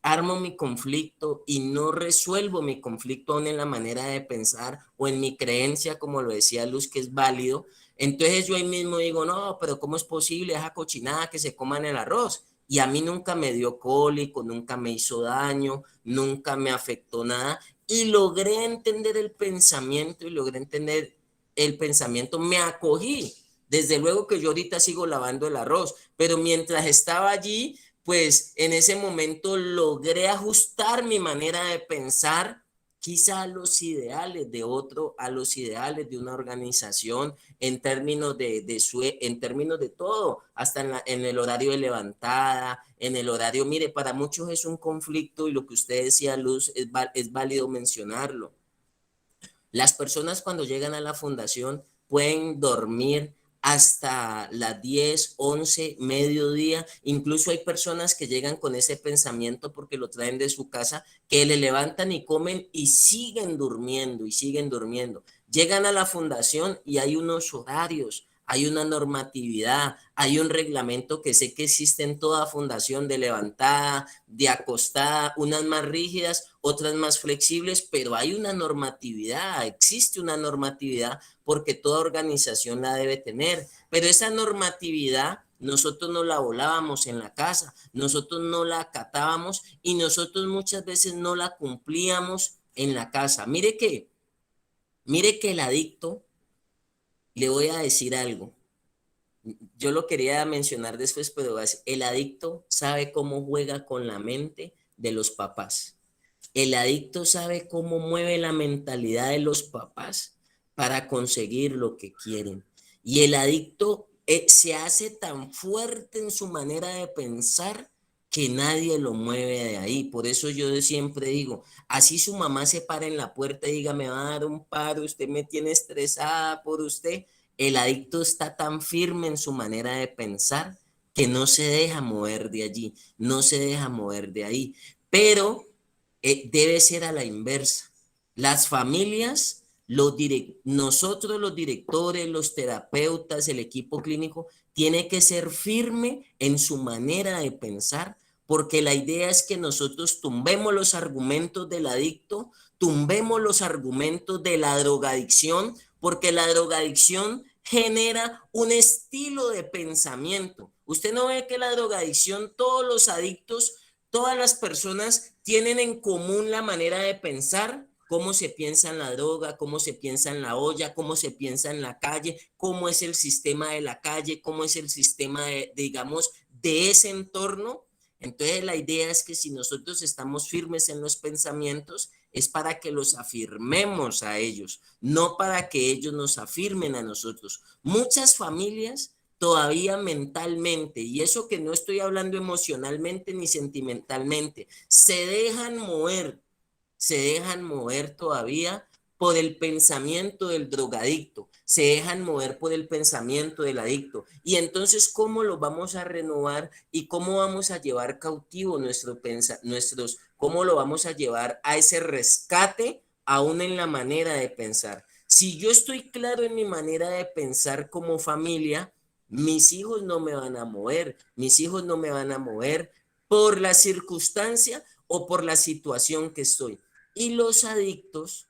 armo mi conflicto y no resuelvo mi conflicto aún en la manera de pensar o en mi creencia, como lo decía Luz, que es válido, entonces yo ahí mismo digo, no, pero ¿cómo es posible esa cochinada que se coman el arroz? Y a mí nunca me dio cólico, nunca me hizo daño, nunca me afectó nada. Y logré entender el pensamiento me acogí. Desde luego que yo ahorita sigo lavando el arroz, pero mientras estaba allí, pues en ese momento logré ajustar mi manera de pensar quizá a los ideales de otro, a los ideales de una organización en términos en términos de todo, hasta en el horario de levantada, en el horario, mire, para muchos es un conflicto y lo que usted decía, Luz, es válido mencionarlo. Las personas cuando llegan a la fundación pueden dormir hasta las 10, 11, mediodía. Incluso hay personas que llegan con ese pensamiento porque lo traen de su casa, que le levantan y comen y siguen durmiendo y siguen durmiendo. Llegan a la fundación y hay unos horarios, hay una normatividad, hay un reglamento que sé que existe en toda fundación de levantada, de acostada, unas más rígidas, otras más flexibles, pero hay una normatividad, existe una normatividad porque toda organización la debe tener, pero esa normatividad nosotros no la volábamos en la casa, nosotros no la acatábamos y nosotros muchas veces no la cumplíamos en la casa. Mire que el adicto, le voy a decir algo, yo lo quería mencionar después, pero el adicto sabe cómo juega con la mente de los papás. El adicto sabe cómo mueve la mentalidad de los papás para conseguir lo que quieren. Y el adicto se hace tan fuerte en su manera de pensar que nadie lo mueve de ahí. Por eso yo siempre digo, así su mamá se para en la puerta y diga, me va a dar un paro, usted me tiene estresada por usted. El adicto está tan firme en su manera de pensar que no se deja mover de allí, no se deja mover de ahí. Pero debe ser a la inversa. Las familias, nosotros los directores, los terapeutas, el equipo clínico, tiene que ser firme en su manera de pensar, porque la idea es que nosotros tumbemos los argumentos del adicto, tumbemos los argumentos de la drogadicción, porque la drogadicción genera un estilo de pensamiento. Usted no ve que la drogadicción, todos los adictos, todas las personas tienen en común la manera de pensar, cómo se piensa en la droga, cómo se piensa en la olla, cómo se piensa en la calle, cómo es el sistema de la calle, cómo es el sistema digamos, de ese entorno. Entonces la idea es que si nosotros estamos firmes en los pensamientos, es para que los afirmemos a ellos, no para que ellos nos afirmen a nosotros. Muchas familias todavía mentalmente, y eso que no estoy hablando emocionalmente ni sentimentalmente, se dejan mover todavía por el pensamiento del drogadicto, se dejan mover por el pensamiento del adicto. Y entonces, ¿cómo lo vamos a renovar y cómo vamos a llevar cautivo cómo lo vamos a llevar a ese rescate aún en la manera de pensar? Si yo estoy claro en mi manera de pensar como familia, mis hijos no me van a mover, mis hijos no me van a mover por la circunstancia o por la situación que estoy. Y los adictos,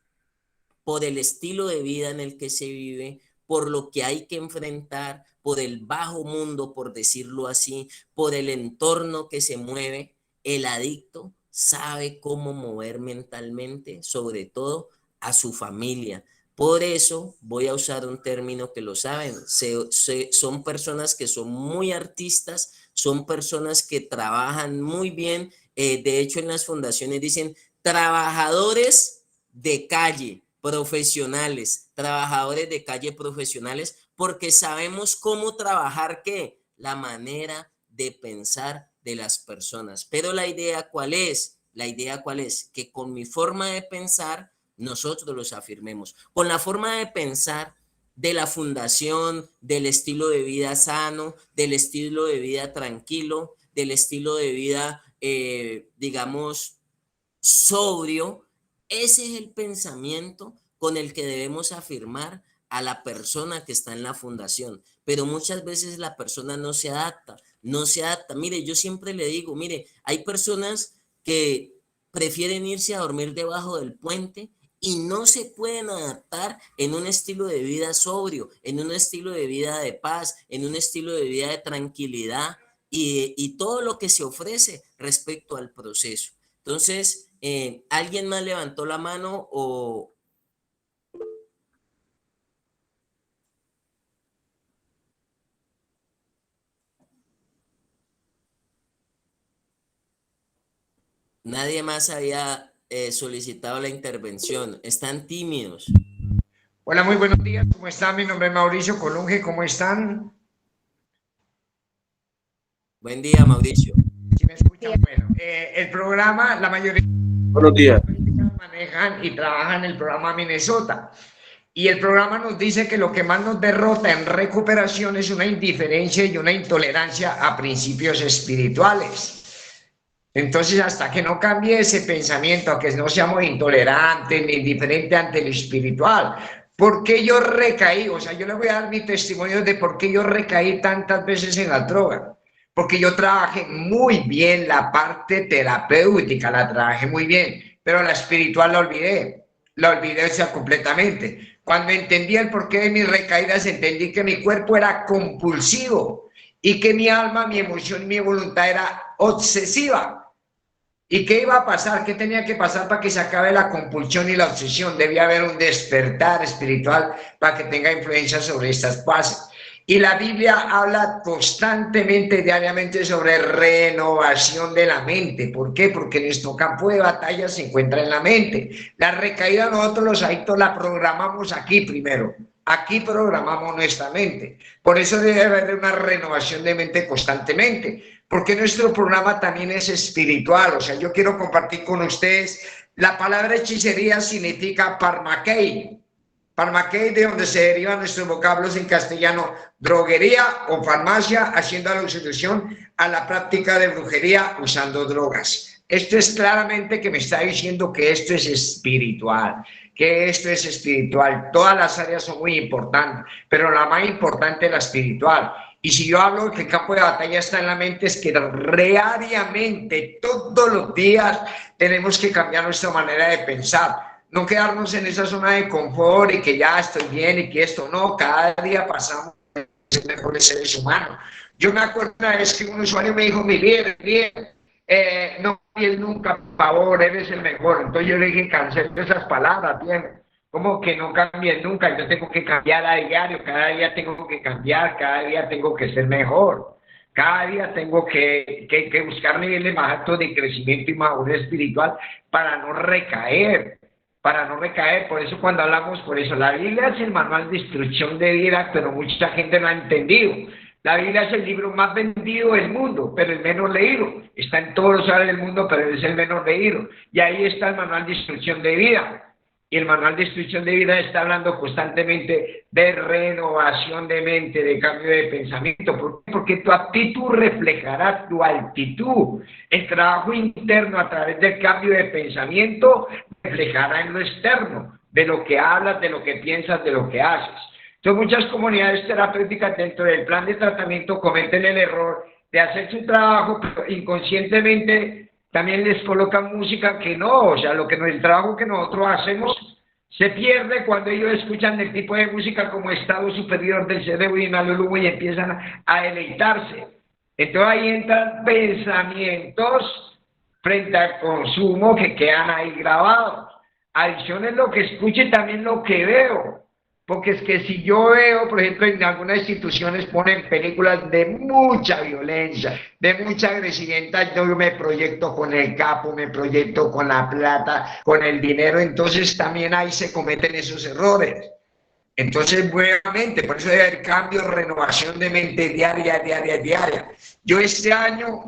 por el estilo de vida en el que se vive, por lo que hay que enfrentar, por el bajo mundo, por decirlo así, por el entorno que se mueve, el adicto sabe cómo mover mentalmente, sobre todo a su familia. Por eso voy a usar un término que lo saben, son personas que son muy artistas, son personas que trabajan muy bien, de hecho en las fundaciones dicen trabajadores de calle, profesionales, trabajadores de calle profesionales, porque sabemos cómo trabajar, ¿qué? La manera de pensar de las personas. Pero la idea, ¿cuál es? La idea, ¿cuál es? Que con mi forma de pensar, nosotros los afirmemos. Con la forma de pensar de la fundación, del estilo de vida sano, del estilo de vida tranquilo, del estilo de vida, digamos, sobrio, ese es el pensamiento con el que debemos afirmar a la persona que está en la fundación. Pero muchas veces la persona no se adapta, no se adapta. Mire, yo siempre le digo, mire, hay personas que prefieren irse a dormir debajo del puente y no se pueden adaptar en un estilo de vida sobrio, en un estilo de vida de paz, en un estilo de vida de tranquilidad y todo lo que se ofrece respecto al proceso. Entonces, ¿alguien más levantó la mano o...? Nadie más había solicitado la intervención. Están tímidos. Hola, muy buenos días. ¿Cómo están? Mi nombre es Mauricio Colunge. ¿Cómo están? Buen día, Mauricio. ¿Sí me escuchan? Bueno, el programa, la mayoría Buenos días. manejan y trabajan el programa Minnesota. Y el programa nos dice que lo que más nos derrota en recuperación es una indiferencia y una intolerancia a principios espirituales. Entonces, hasta que no cambie ese pensamiento, a que no seamos intolerantes ni indiferentes ante lo espiritual, ¿por qué yo recaí? O sea, yo le voy a dar mi testimonio de por qué yo recaí tantas veces en la droga. Porque yo trabajé muy bien la parte terapéutica, la trabajé muy bien, pero la espiritual la olvidé o sea, completamente. Cuando entendí el porqué de mis recaídas, entendí que mi cuerpo era compulsivo y que mi alma, mi emoción y mi voluntad era obsesiva. ¿Y qué iba a pasar? ¿Qué tenía que pasar para que se acabe la compulsión y la obsesión? Debía haber un despertar espiritual para que tenga influencia sobre estas fases. Y la Biblia habla constantemente, diariamente, sobre renovación de la mente. ¿Por qué? Porque nuestro campo de batalla se encuentra en la mente. La recaída nosotros los adictos la programamos aquí primero. Aquí programamos nuestra mente. Por eso debe haber una renovación de mente constantemente. Porque nuestro programa también es espiritual. O sea, yo quiero compartir con ustedes, la palabra hechicería significa parmaquei. Parmaquei, de donde se derivan nuestros vocablos en castellano, droguería o farmacia, haciendo alusión a la práctica de brujería usando drogas. Esto es claramente que me está diciendo que esto es espiritual, que esto es espiritual. Todas las áreas son muy importantes, pero la más importante es la espiritual. Y si yo hablo que el campo de batalla está en la mente, es que diariamente, todos los días, tenemos que cambiar nuestra manera de pensar. No quedarnos en esa zona de confort y que ya estoy bien y que esto no, cada día pasamos a ser mejores seres humanos. Yo me acuerdo una vez que un usuario me dijo, mi líder, no cambies nunca, por favor, eres el mejor. Entonces yo le dije, cancelo esas palabras, bien. ¿Cómo que no cambies nunca? Yo tengo que cambiar a diario, cada día tengo que cambiar, cada día tengo que ser mejor. Cada día tengo que buscar niveles más altos de crecimiento y madurez espiritual para no recaer. Por eso cuando hablamos, por eso la Biblia es el manual de instrucción de vida, pero mucha gente no ha entendido. La Biblia es el libro más vendido del mundo, pero el menos leído. Está en todos los lugares del mundo, pero es el menos leído. Y ahí está el manual de instrucción de vida. Y el manual de instrucción de vida está hablando constantemente de renovación de mente, de cambio de pensamiento. ¿Por qué? Porque tu actitud reflejará tu altitud. El trabajo interno a través del cambio de pensamiento reflejará en lo externo, de lo que hablas, de lo que piensas, de lo que haces. Entonces, muchas comunidades terapéuticas dentro del plan de tratamiento cometen el error de hacer su trabajo, pero inconscientemente también les colocan música que no, o sea, el trabajo que nosotros hacemos se pierde cuando ellos escuchan el tipo de música como estado superior del cerebro y y empiezan a deleitarse. Entonces ahí entran pensamientos frente al consumo que quedan ahí grabados. Adicción es lo que escucho y también lo que veo. Porque es que si yo veo, por ejemplo, en algunas instituciones ponen películas de mucha violencia, de mucha agresividad, yo me proyecto con el capo, me proyecto con la plata, con el dinero, entonces también ahí se cometen esos errores. Entonces, nuevamente, por eso debe haber cambio, renovación de mente diaria, diaria, diaria. Yo este año,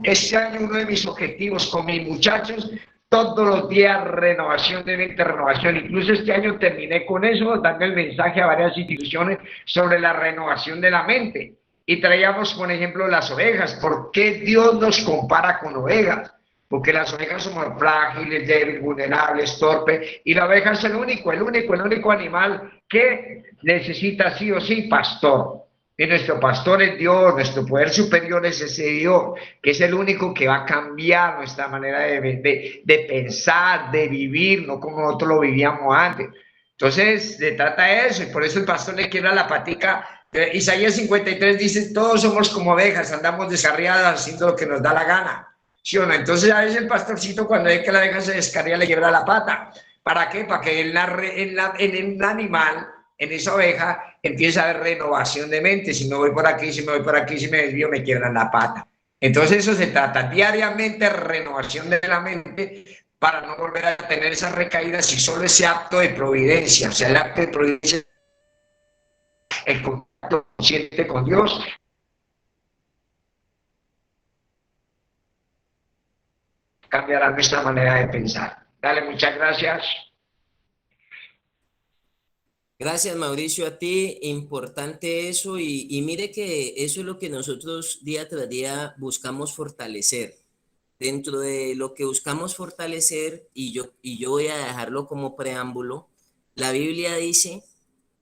uno de mis objetivos con mis muchachos, todos los días renovación de mente, renovación. Incluso este año terminé con eso, dando el mensaje a varias instituciones sobre la renovación de la mente. Y traíamos, por ejemplo, las ovejas. ¿Por qué Dios nos compara con ovejas? Porque las ovejas somos frágiles, débiles, vulnerables, torpes, y la oveja es el único animal que necesita sí o sí pastor. Y nuestro pastor es Dios, nuestro poder superior es ese Dios, que es el único que va a cambiar nuestra manera de pensar, de vivir, no como nosotros lo vivíamos antes. Entonces, se trata de eso, y por eso el pastor le quiebra la patica. Isaías 53 dice, todos somos como ovejas, andamos descarriadas haciendo lo que nos da la gana. ¿Sí o no? Entonces a veces el pastorcito cuando ve que la oveja se descarría le quiebra la pata. ¿Para qué? Para que en el animal, en esa oveja, empiece a haber renovación de mente. Si me voy por aquí, si me voy por aquí, si me desvío, me quiebran la pata. Entonces eso se trata diariamente, renovación de la mente para no volver a tener esas recaídas y solo ese acto de providencia. O sea, el acto de providencia, el contacto consciente con Dios, cambiará nuestra manera de pensar. Dale, muchas gracias. Gracias, Mauricio, a ti. Importante eso y mire que eso es lo que nosotros día tras día buscamos fortalecer. Dentro de lo que buscamos fortalecer, y yo voy a dejarlo como preámbulo, la Biblia dice,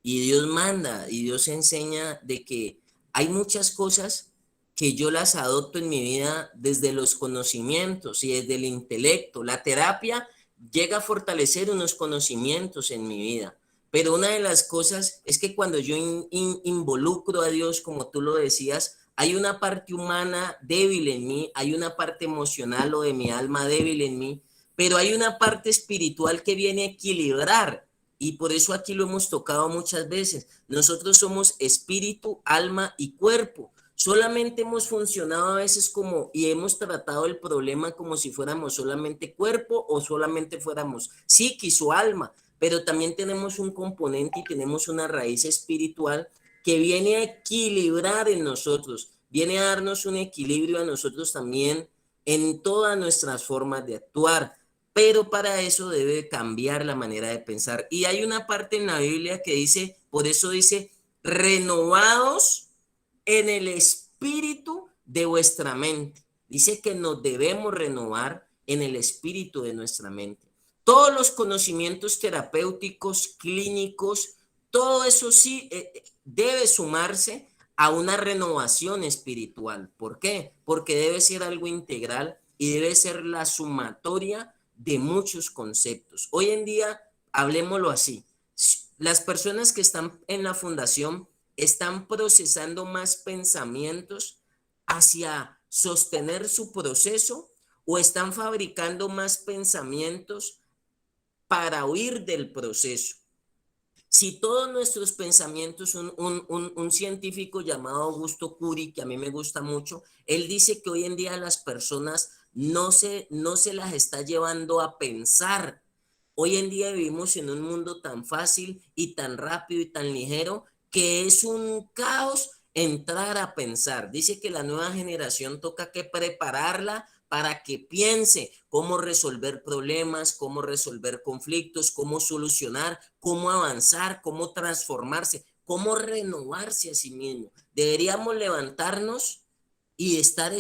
y Dios manda, y Dios enseña de que hay muchas cosas que yo las adopto en mi vida desde los conocimientos y desde el intelecto. La terapia llega a fortalecer unos conocimientos en mi vida. Pero una de las cosas es que cuando yo involucro a Dios, como tú lo decías, hay una parte humana débil en mí, hay una parte emocional o de mi alma débil en mí, pero hay una parte espiritual que viene a equilibrar. Y por eso aquí lo hemos tocado muchas veces. Nosotros somos espíritu, alma y cuerpo. Solamente hemos funcionado a veces como y hemos tratado el problema como si fuéramos solamente cuerpo o solamente fuéramos psiquis o alma, pero también tenemos un componente y tenemos una raíz espiritual que viene a equilibrar en nosotros, viene a darnos un equilibrio a nosotros también en todas nuestras formas de actuar, pero para eso debe cambiar la manera de pensar. Y hay una parte en la Biblia que dice, por eso dice, renovados en el espíritu de vuestra mente. Dice que nos debemos renovar en el espíritu de nuestra mente. Todos los conocimientos terapéuticos, clínicos, todo eso sí debe sumarse a una renovación espiritual. ¿Por qué? Porque debe ser algo integral y debe ser la sumatoria de muchos conceptos. Hoy en día, hablemoslo así, las personas que están en la fundación están procesando más pensamientos hacia sostener su proceso o están fabricando más pensamientos para huir del proceso. Si todos nuestros pensamientos, un científico llamado Augusto Cury, que a mí me gusta mucho, él dice que hoy en día las personas no se las está llevando a pensar. Hoy en día vivimos en un mundo tan fácil y tan rápido y tan ligero que es un caos entrar a pensar. Dice que la nueva generación toca que prepararla para que piense cómo resolver problemas, cómo resolver conflictos, cómo solucionar, cómo avanzar, cómo transformarse, cómo renovarse a sí mismo. Deberíamos levantarnos y estar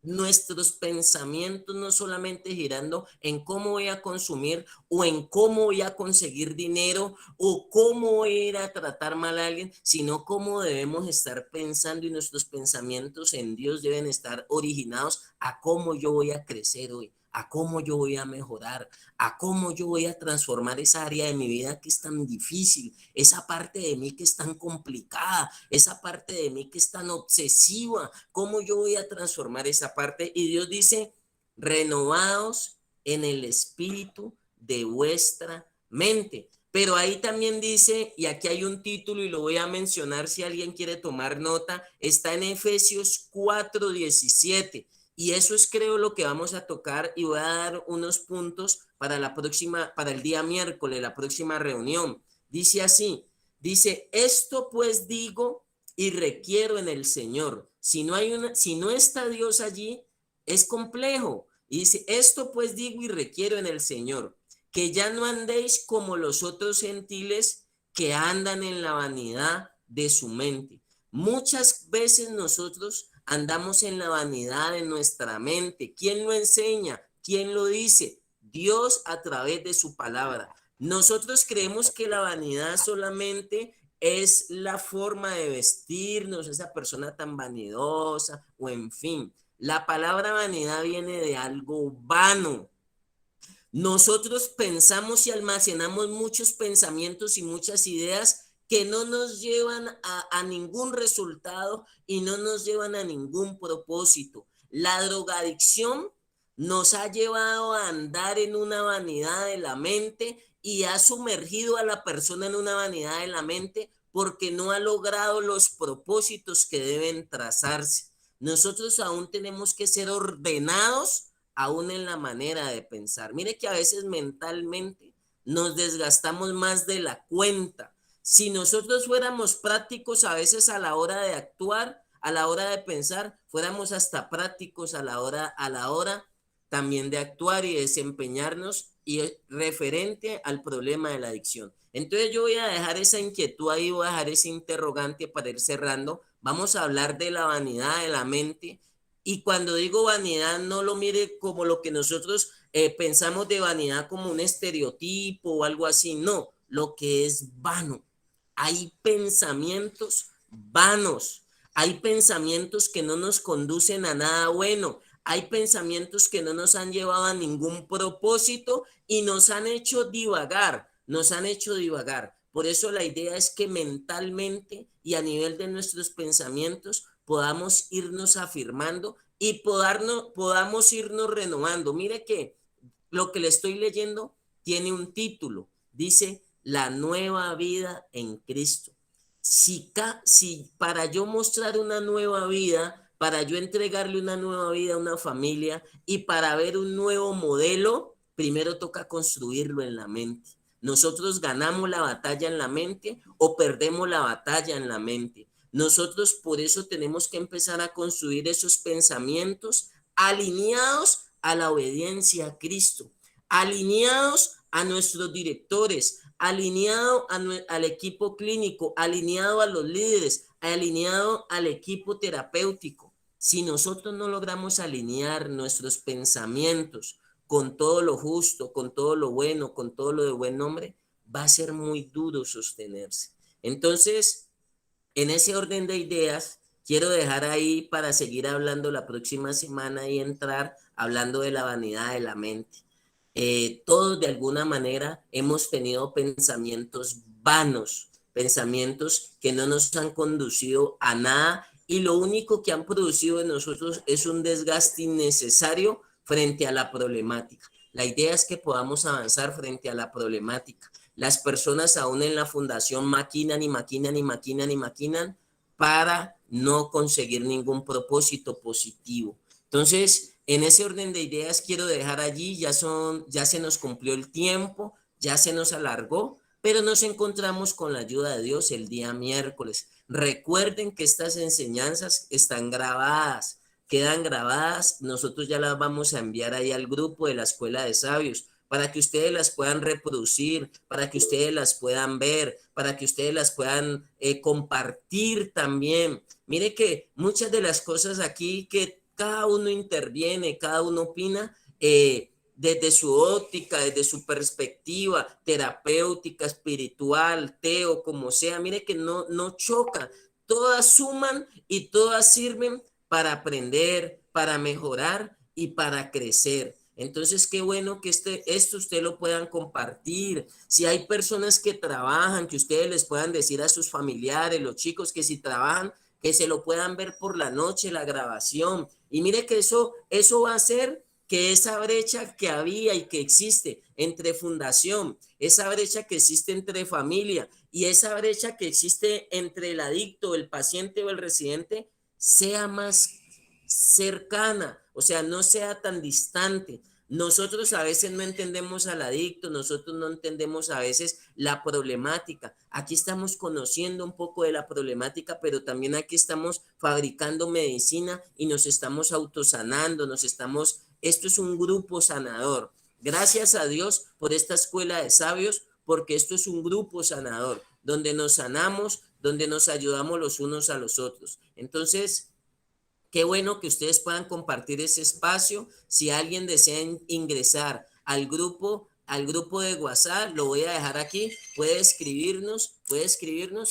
nuestros pensamientos no solamente girando en cómo voy a consumir o en cómo voy a conseguir dinero o cómo voy a ir a tratar mal a alguien, sino cómo debemos estar pensando, y nuestros pensamientos en Dios deben estar originados a cómo yo voy a crecer hoy, a cómo yo voy a mejorar, a cómo yo voy a transformar esa área de mi vida que es tan difícil, esa parte de mí que es tan complicada, esa parte de mí que es tan obsesiva, cómo yo voy a transformar esa parte. Y Dios dice, renovados en el espíritu de vuestra mente. Pero ahí también dice, y aquí hay un título y lo voy a mencionar si alguien quiere tomar nota, está en Efesios 4:17. Y eso es, creo, lo que vamos a tocar, y voy a dar unos puntos para la próxima, para el día miércoles, la próxima reunión. Dice así, dice, esto pues digo y requiero en el Señor. Si no está Dios allí, es complejo. Y dice, esto pues digo y requiero en el Señor, que ya no andéis como los otros gentiles que andan en la vanidad de su mente. Muchas veces nosotros andamos en la vanidad de nuestra mente. ¿Quién lo enseña? ¿Quién lo dice? Dios a través de su palabra. Nosotros creemos que la vanidad solamente es la forma de vestirnos, esa persona tan vanidosa, o en fin. La palabra vanidad viene de algo vano. Nosotros pensamos y almacenamos muchos pensamientos y muchas ideas que no nos llevan a ningún resultado y no nos llevan a ningún propósito. La drogadicción nos ha llevado a andar en una vanidad de la mente y ha sumergido a la persona en una vanidad de la mente porque no ha logrado los propósitos que deben trazarse. Nosotros aún tenemos que ser ordenados aún en la manera de pensar. Mire que a veces mentalmente nos desgastamos más de la cuenta. Si nosotros fuéramos prácticos a veces a la hora de actuar, a la hora de pensar, fuéramos hasta prácticos a la hora también de actuar y desempeñarnos y referente al problema de la adicción. Entonces yo voy a dejar esa inquietud ahí, voy a dejar ese interrogante para ir cerrando. Vamos a hablar de la vanidad de la mente. Y cuando digo vanidad, no lo mire como lo que nosotros pensamos de vanidad como un estereotipo o algo así. No, lo que es vano. Hay pensamientos vanos. Hay pensamientos que no nos conducen a nada bueno. Hay pensamientos que no nos han llevado a ningún propósito y nos han hecho divagar. Nos han hecho divagar. Por eso la idea es que mentalmente y a nivel de nuestros pensamientos podamos irnos afirmando y podamos irnos renovando. Mire que lo que le estoy leyendo tiene un título. Dice, la nueva vida en Cristo. Si para yo mostrar una nueva vida, para yo entregarle una nueva vida a una familia y para ver un nuevo modelo, primero toca construirlo en la mente. Nosotros ganamos la batalla en la mente o perdemos la batalla en la mente. Nosotros por eso tenemos que empezar a construir esos pensamientos alineados a la obediencia a Cristo, alineados a nuestros directores, alineado al equipo clínico, alineado a los líderes, alineado al equipo terapéutico. Si nosotros no logramos alinear nuestros pensamientos con todo lo justo, con todo lo bueno, con todo lo de buen nombre, va a ser muy duro sostenerse. Entonces, en ese orden de ideas, quiero dejar ahí para seguir hablando la próxima semana y entrar hablando de la vanidad de la mente. Todos de alguna manera hemos tenido pensamientos vanos, pensamientos que no nos han conducido a nada y lo único que han producido en nosotros es un desgaste innecesario frente a la problemática. La idea es que podamos avanzar frente a la problemática. Las personas aún en la fundación maquinan y maquinan y maquinan y maquinan para no conseguir ningún propósito positivo. Entonces, en ese orden de ideas quiero dejar allí, ya se nos cumplió el tiempo, ya se nos alargó, pero nos encontramos con la ayuda de Dios el día miércoles. Recuerden que estas enseñanzas están grabadas, quedan grabadas, nosotros ya las vamos a enviar ahí al grupo de la Escuela de Sabios para que ustedes las puedan reproducir, para que ustedes las puedan ver, para que ustedes las puedan compartir también. Mire que muchas de las cosas aquí que cada uno interviene, cada uno opina desde su óptica, desde su perspectiva terapéutica, espiritual, teo, como sea. Mire que no choca. Todas suman y todas sirven para aprender, para mejorar y para crecer. Entonces, qué bueno que esto ustedes lo puedan compartir. Si hay personas que trabajan, que ustedes les puedan decir a sus familiares, los chicos, que si trabajan, que se lo puedan ver por la noche, la grabación. Y mire que eso va a hacer que esa brecha que había y que existe entre fundación, esa brecha que existe entre familia y esa brecha que existe entre el adicto, el paciente o el residente, sea más cercana, o sea, no sea tan distante. Nosotros a veces no entendemos al adicto, nosotros no entendemos a veces la problemática. Aquí estamos conociendo un poco de la problemática, pero también aquí estamos fabricando medicina y nos estamos autosanando, esto es un grupo sanador. Gracias a Dios por esta escuela de sabios, porque esto es un grupo sanador, donde nos sanamos, donde nos ayudamos los unos a los otros. Entonces, qué bueno que ustedes puedan compartir ese espacio. Si alguien desea ingresar al grupo de WhatsApp, lo voy a dejar aquí. Puede escribirnos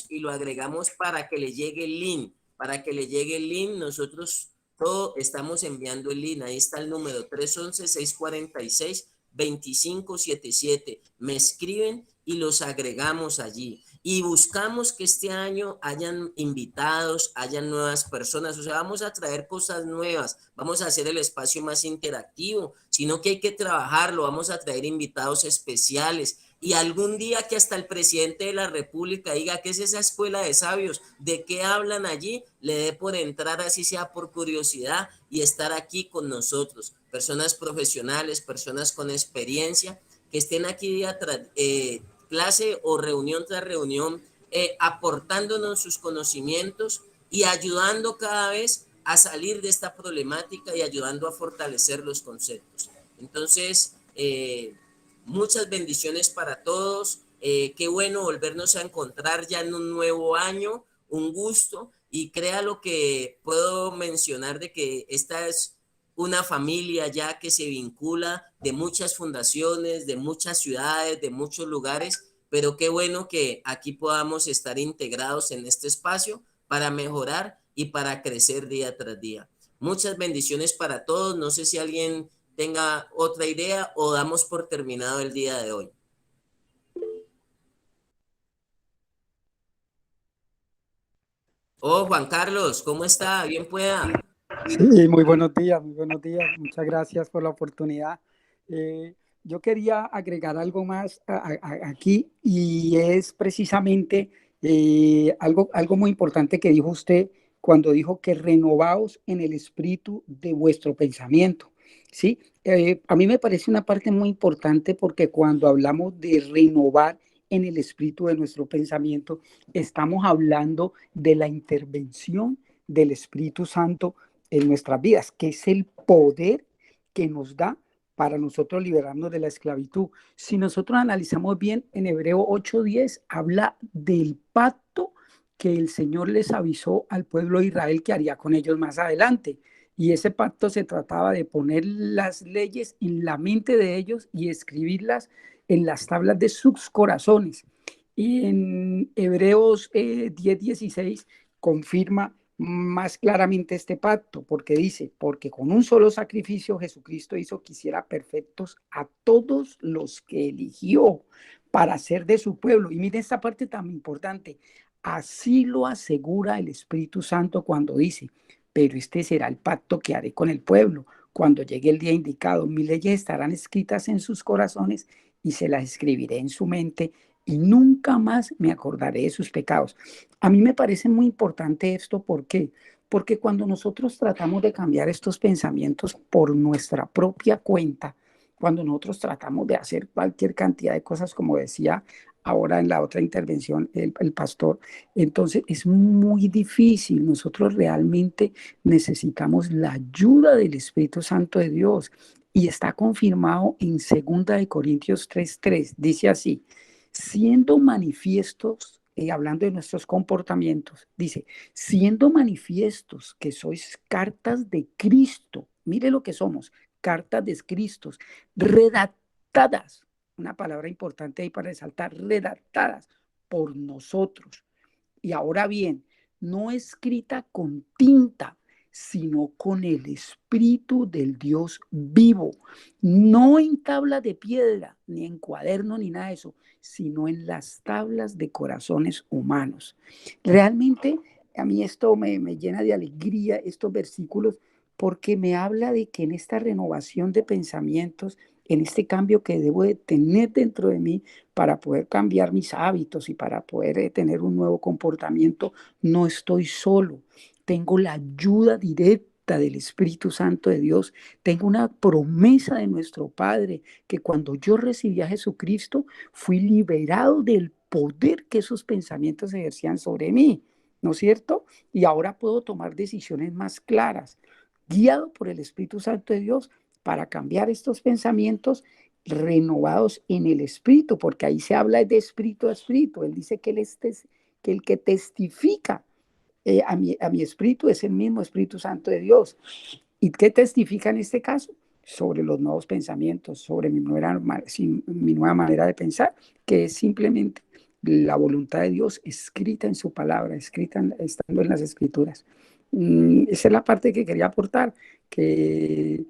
y lo agregamos para que le llegue el link. Para que le llegue el link, nosotros todo estamos enviando el link. Ahí está el número 311-646-2577. Me escriben y los agregamos allí. Y buscamos que este año hayan invitados, hayan nuevas personas, o sea, vamos a traer cosas nuevas, vamos a hacer el espacio más interactivo, sino que hay que trabajarlo, vamos a traer invitados especiales y algún día que hasta el presidente de la República diga qué es esa escuela de sabios, de qué hablan allí, le dé por entrar así sea por curiosidad y estar aquí con nosotros, personas profesionales, personas con experiencia, que estén aquí día tras clase o reunión tras reunión, aportándonos sus conocimientos y ayudando cada vez a salir de esta problemática y ayudando a fortalecer los conceptos. Entonces, muchas bendiciones para todos. Qué bueno volvernos a encontrar ya en un nuevo año, un gusto. Y crea lo que puedo mencionar de que esta es una familia ya que se vincula de muchas fundaciones, de muchas ciudades, de muchos lugares, pero qué bueno que aquí podamos estar integrados en este espacio para mejorar y para crecer día tras día. Muchas bendiciones para todos. No sé si alguien tenga otra idea o damos por terminado el día de hoy. Oh, Juan Carlos, ¿cómo está? Bien pueda. Sí, muy buenos días, muy buenos días. Muchas gracias por la oportunidad. Yo quería agregar algo más aquí y es precisamente algo muy importante que dijo usted cuando dijo que renovaos en el espíritu de vuestro pensamiento. Sí, a mí me parece una parte muy importante porque cuando hablamos de renovar en el espíritu de nuestro pensamiento, estamos hablando de la intervención del Espíritu Santo en nuestras vidas, que es el poder que nos da para nosotros liberarnos de la esclavitud. Si nosotros analizamos bien, en Hebreo 8:10 habla del pacto que el Señor les avisó al pueblo de Israel que haría con ellos más adelante. Y ese pacto se trataba de poner las leyes en la mente de ellos y escribirlas en las tablas de sus corazones. Y en Hebreos 10:16 confirma más claramente este pacto, porque dice, porque con un solo sacrificio Jesucristo hizo que hiciera perfectos a todos los que eligió para ser de su pueblo. Y mire esta parte tan importante, así lo asegura el Espíritu Santo cuando dice, pero este será el pacto que haré con el pueblo. Cuando llegue el día indicado, mis leyes estarán escritas en sus corazones y se las escribiré en su mente y nunca más me acordaré de sus pecados. A mí me parece muy importante esto, ¿por qué? Porque cuando nosotros tratamos de cambiar estos pensamientos por nuestra propia cuenta, cuando nosotros tratamos de hacer cualquier cantidad de cosas, como decía ahora en la otra intervención el pastor, entonces es muy difícil. Nosotros realmente necesitamos la ayuda del Espíritu Santo de Dios y está confirmado en 2 Corintios 3:3. Dice así, siendo manifiestos, hablando de nuestros comportamientos, dice, siendo manifiestos que sois cartas de Cristo, mire lo que somos, cartas de Cristo, redactadas, una palabra importante ahí para resaltar, redactadas por nosotros. Y ahora bien, no escrita con tinta, sino con el Espíritu del Dios vivo, no en tablas de piedra, ni en cuaderno, ni nada de eso, sino en las tablas de corazones humanos. Realmente a mí esto me llena de alegría, estos versículos, porque me habla de que en esta renovación de pensamientos, en este cambio que debo de tener dentro de mí para poder cambiar mis hábitos y para poder tener un nuevo comportamiento, no estoy solo. Tengo la ayuda directa del Espíritu Santo de Dios. Tengo una promesa de nuestro Padre, que cuando yo recibí a Jesucristo, fui liberado del poder que esos pensamientos ejercían sobre mí, ¿no es cierto? Y ahora puedo tomar decisiones más claras, guiado por el Espíritu Santo de Dios, para cambiar estos pensamientos renovados en el Espíritu, porque ahí se habla de espíritu a espíritu. Él dice que que el que testifica a mi espíritu es el mismo Espíritu Santo de Dios. ¿Y qué testifica en este caso? Sobre los nuevos pensamientos, sobre mi nueva manera de pensar, que es simplemente la voluntad de Dios escrita en su palabra, estando en las Escrituras. Esa es la parte que quería aportar, que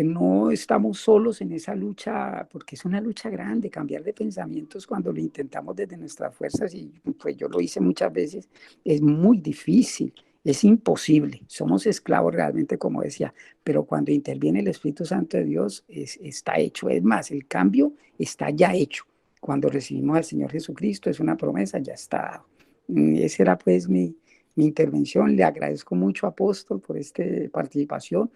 no estamos solos en esa lucha, porque es una lucha grande, cambiar de pensamientos cuando lo intentamos desde nuestras fuerzas, y pues yo lo hice muchas veces, es muy difícil, es imposible, somos esclavos realmente, como decía, pero cuando interviene el Espíritu Santo de Dios, está hecho, es más, el cambio está ya hecho. Cuando recibimos al Señor Jesucristo, es una promesa, ya está. Esa era pues mi intervención. Le agradezco mucho, apóstol, por esta participación.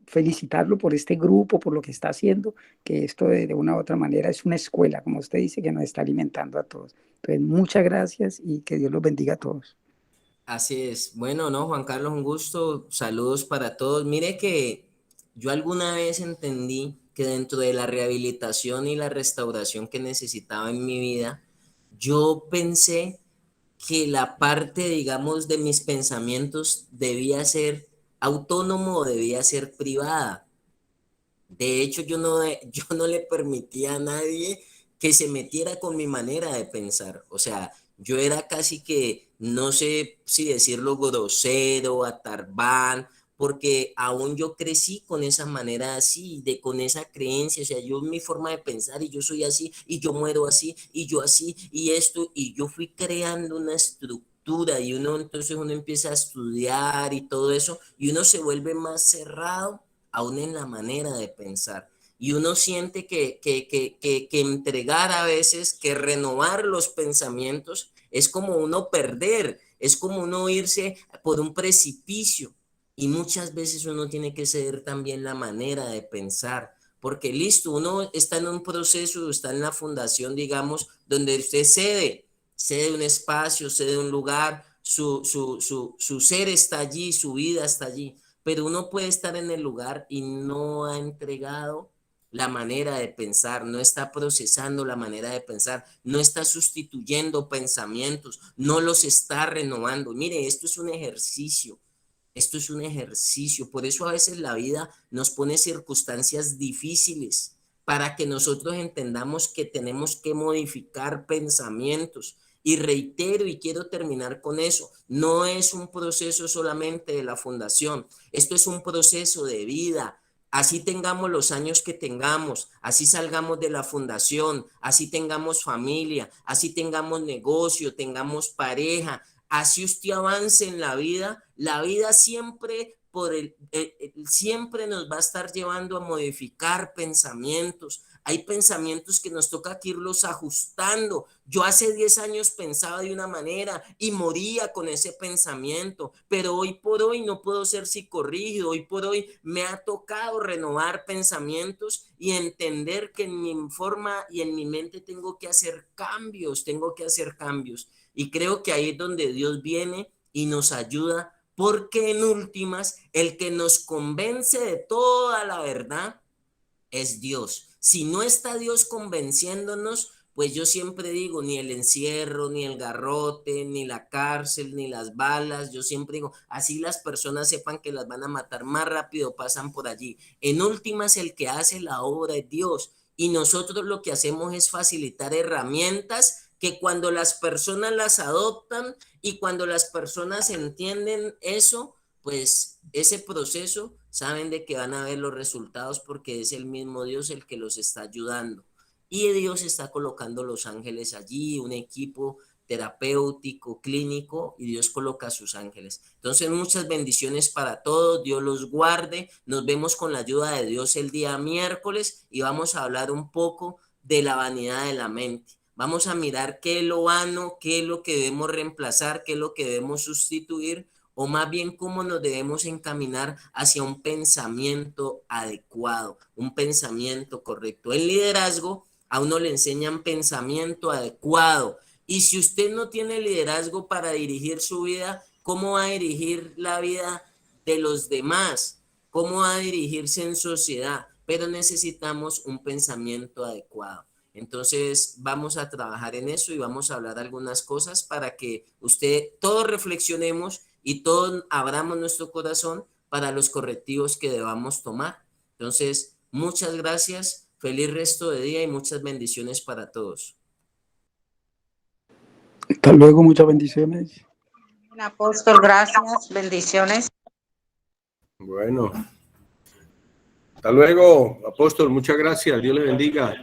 Felicitarlo por este grupo, por lo que está haciendo, que esto de una u otra manera es una escuela, como usted dice, que nos está alimentando a todos. Entonces, muchas gracias y que Dios los bendiga a todos. Así es. Bueno, no, Juan Carlos, un gusto. Saludos para todos. Mire que yo alguna vez entendí que dentro de la rehabilitación y la restauración que necesitaba en mi vida, yo pensé que la parte, digamos, de mis pensamientos debía ser autónomo o debía ser privada. De hecho, yo no le permitía a nadie que se metiera con mi manera de pensar. O sea, yo era casi que, no sé si decirlo, grosero, atarbán, porque aún yo crecí con esa manera así, con esa creencia. O sea, yo mi forma de pensar y yo soy así y yo muero así y yo así y esto, y yo fui creando una estructura y entonces uno empieza a estudiar y todo eso y uno se vuelve más cerrado aún en la manera de pensar. Y uno siente que entregar a veces, que renovar los pensamientos es como uno perder, es como uno irse por un precipicio. Y muchas veces uno tiene que ceder también la manera de pensar, porque listo, uno está en un proceso, está en la fundación, digamos, donde usted cede un espacio, cede un lugar, su ser está allí, su vida está allí, pero uno puede estar en el lugar y no ha entregado la manera de pensar, no está procesando la manera de pensar, no está sustituyendo pensamientos, no los está renovando. Mire, esto es un ejercicio. Esto es un ejercicio, por eso a veces la vida nos pone circunstancias difíciles para que nosotros entendamos que tenemos que modificar pensamientos. Y reitero y quiero terminar con eso, no es un proceso solamente de la fundación, esto es un proceso de vida. Así tengamos los años que tengamos, así salgamos de la fundación, así tengamos familia, así tengamos negocio, tengamos pareja, así usted avance en la vida siempre siempre nos va a estar llevando a modificar pensamientos. Hay pensamientos que nos toca que irlos ajustando. Yo hace 10 años pensaba de una manera y moría con ese pensamiento, pero hoy por hoy no puedo ser psicorrígido. Hoy por hoy me ha tocado renovar pensamientos y entender que en mi forma y en mi mente tengo que hacer cambios, Y creo que ahí es donde Dios viene y nos ayuda, porque en últimas, el que nos convence de toda la verdad es Dios. Si no está Dios convenciéndonos, pues yo siempre digo, ni el encierro, ni el garrote, ni la cárcel, ni las balas, yo siempre digo, así las personas sepan que las van a matar más rápido, pasan por allí. En últimas, el que hace la obra es Dios, y nosotros lo que hacemos es facilitar herramientas que cuando las personas las adoptan y cuando las personas entienden eso, pues ese proceso saben de que van a ver los resultados porque es el mismo Dios el que los está ayudando. Y Dios está colocando los ángeles allí, un equipo terapéutico, clínico, y Dios coloca a sus ángeles. Entonces, muchas bendiciones para todos, Dios los guarde. Nos vemos con la ayuda de Dios el día miércoles y vamos a hablar un poco de la vanidad de la mente. Vamos a mirar qué es lo vano, qué es lo que debemos reemplazar, qué es lo que debemos sustituir, o más bien cómo nos debemos encaminar hacia un pensamiento adecuado, un pensamiento correcto. En liderazgo, a uno le enseñan pensamiento adecuado. Y si usted no tiene liderazgo para dirigir su vida, ¿cómo va a dirigir la vida de los demás? ¿Cómo va a dirigirse en sociedad? Pero necesitamos un pensamiento adecuado. Entonces vamos a trabajar en eso y vamos a hablar algunas cosas para que todos reflexionemos y todos abramos nuestro corazón para los correctivos que debamos tomar. Entonces, muchas gracias, feliz resto de día y muchas bendiciones para todos. Hasta luego, muchas bendiciones. Apóstol, gracias, bendiciones. Bueno. Hasta luego, apóstol, muchas gracias. Dios le bendiga.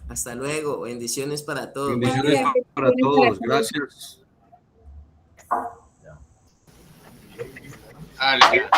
Hasta luego, bendiciones para todos. Bendiciones para todos. Gracias. Dale.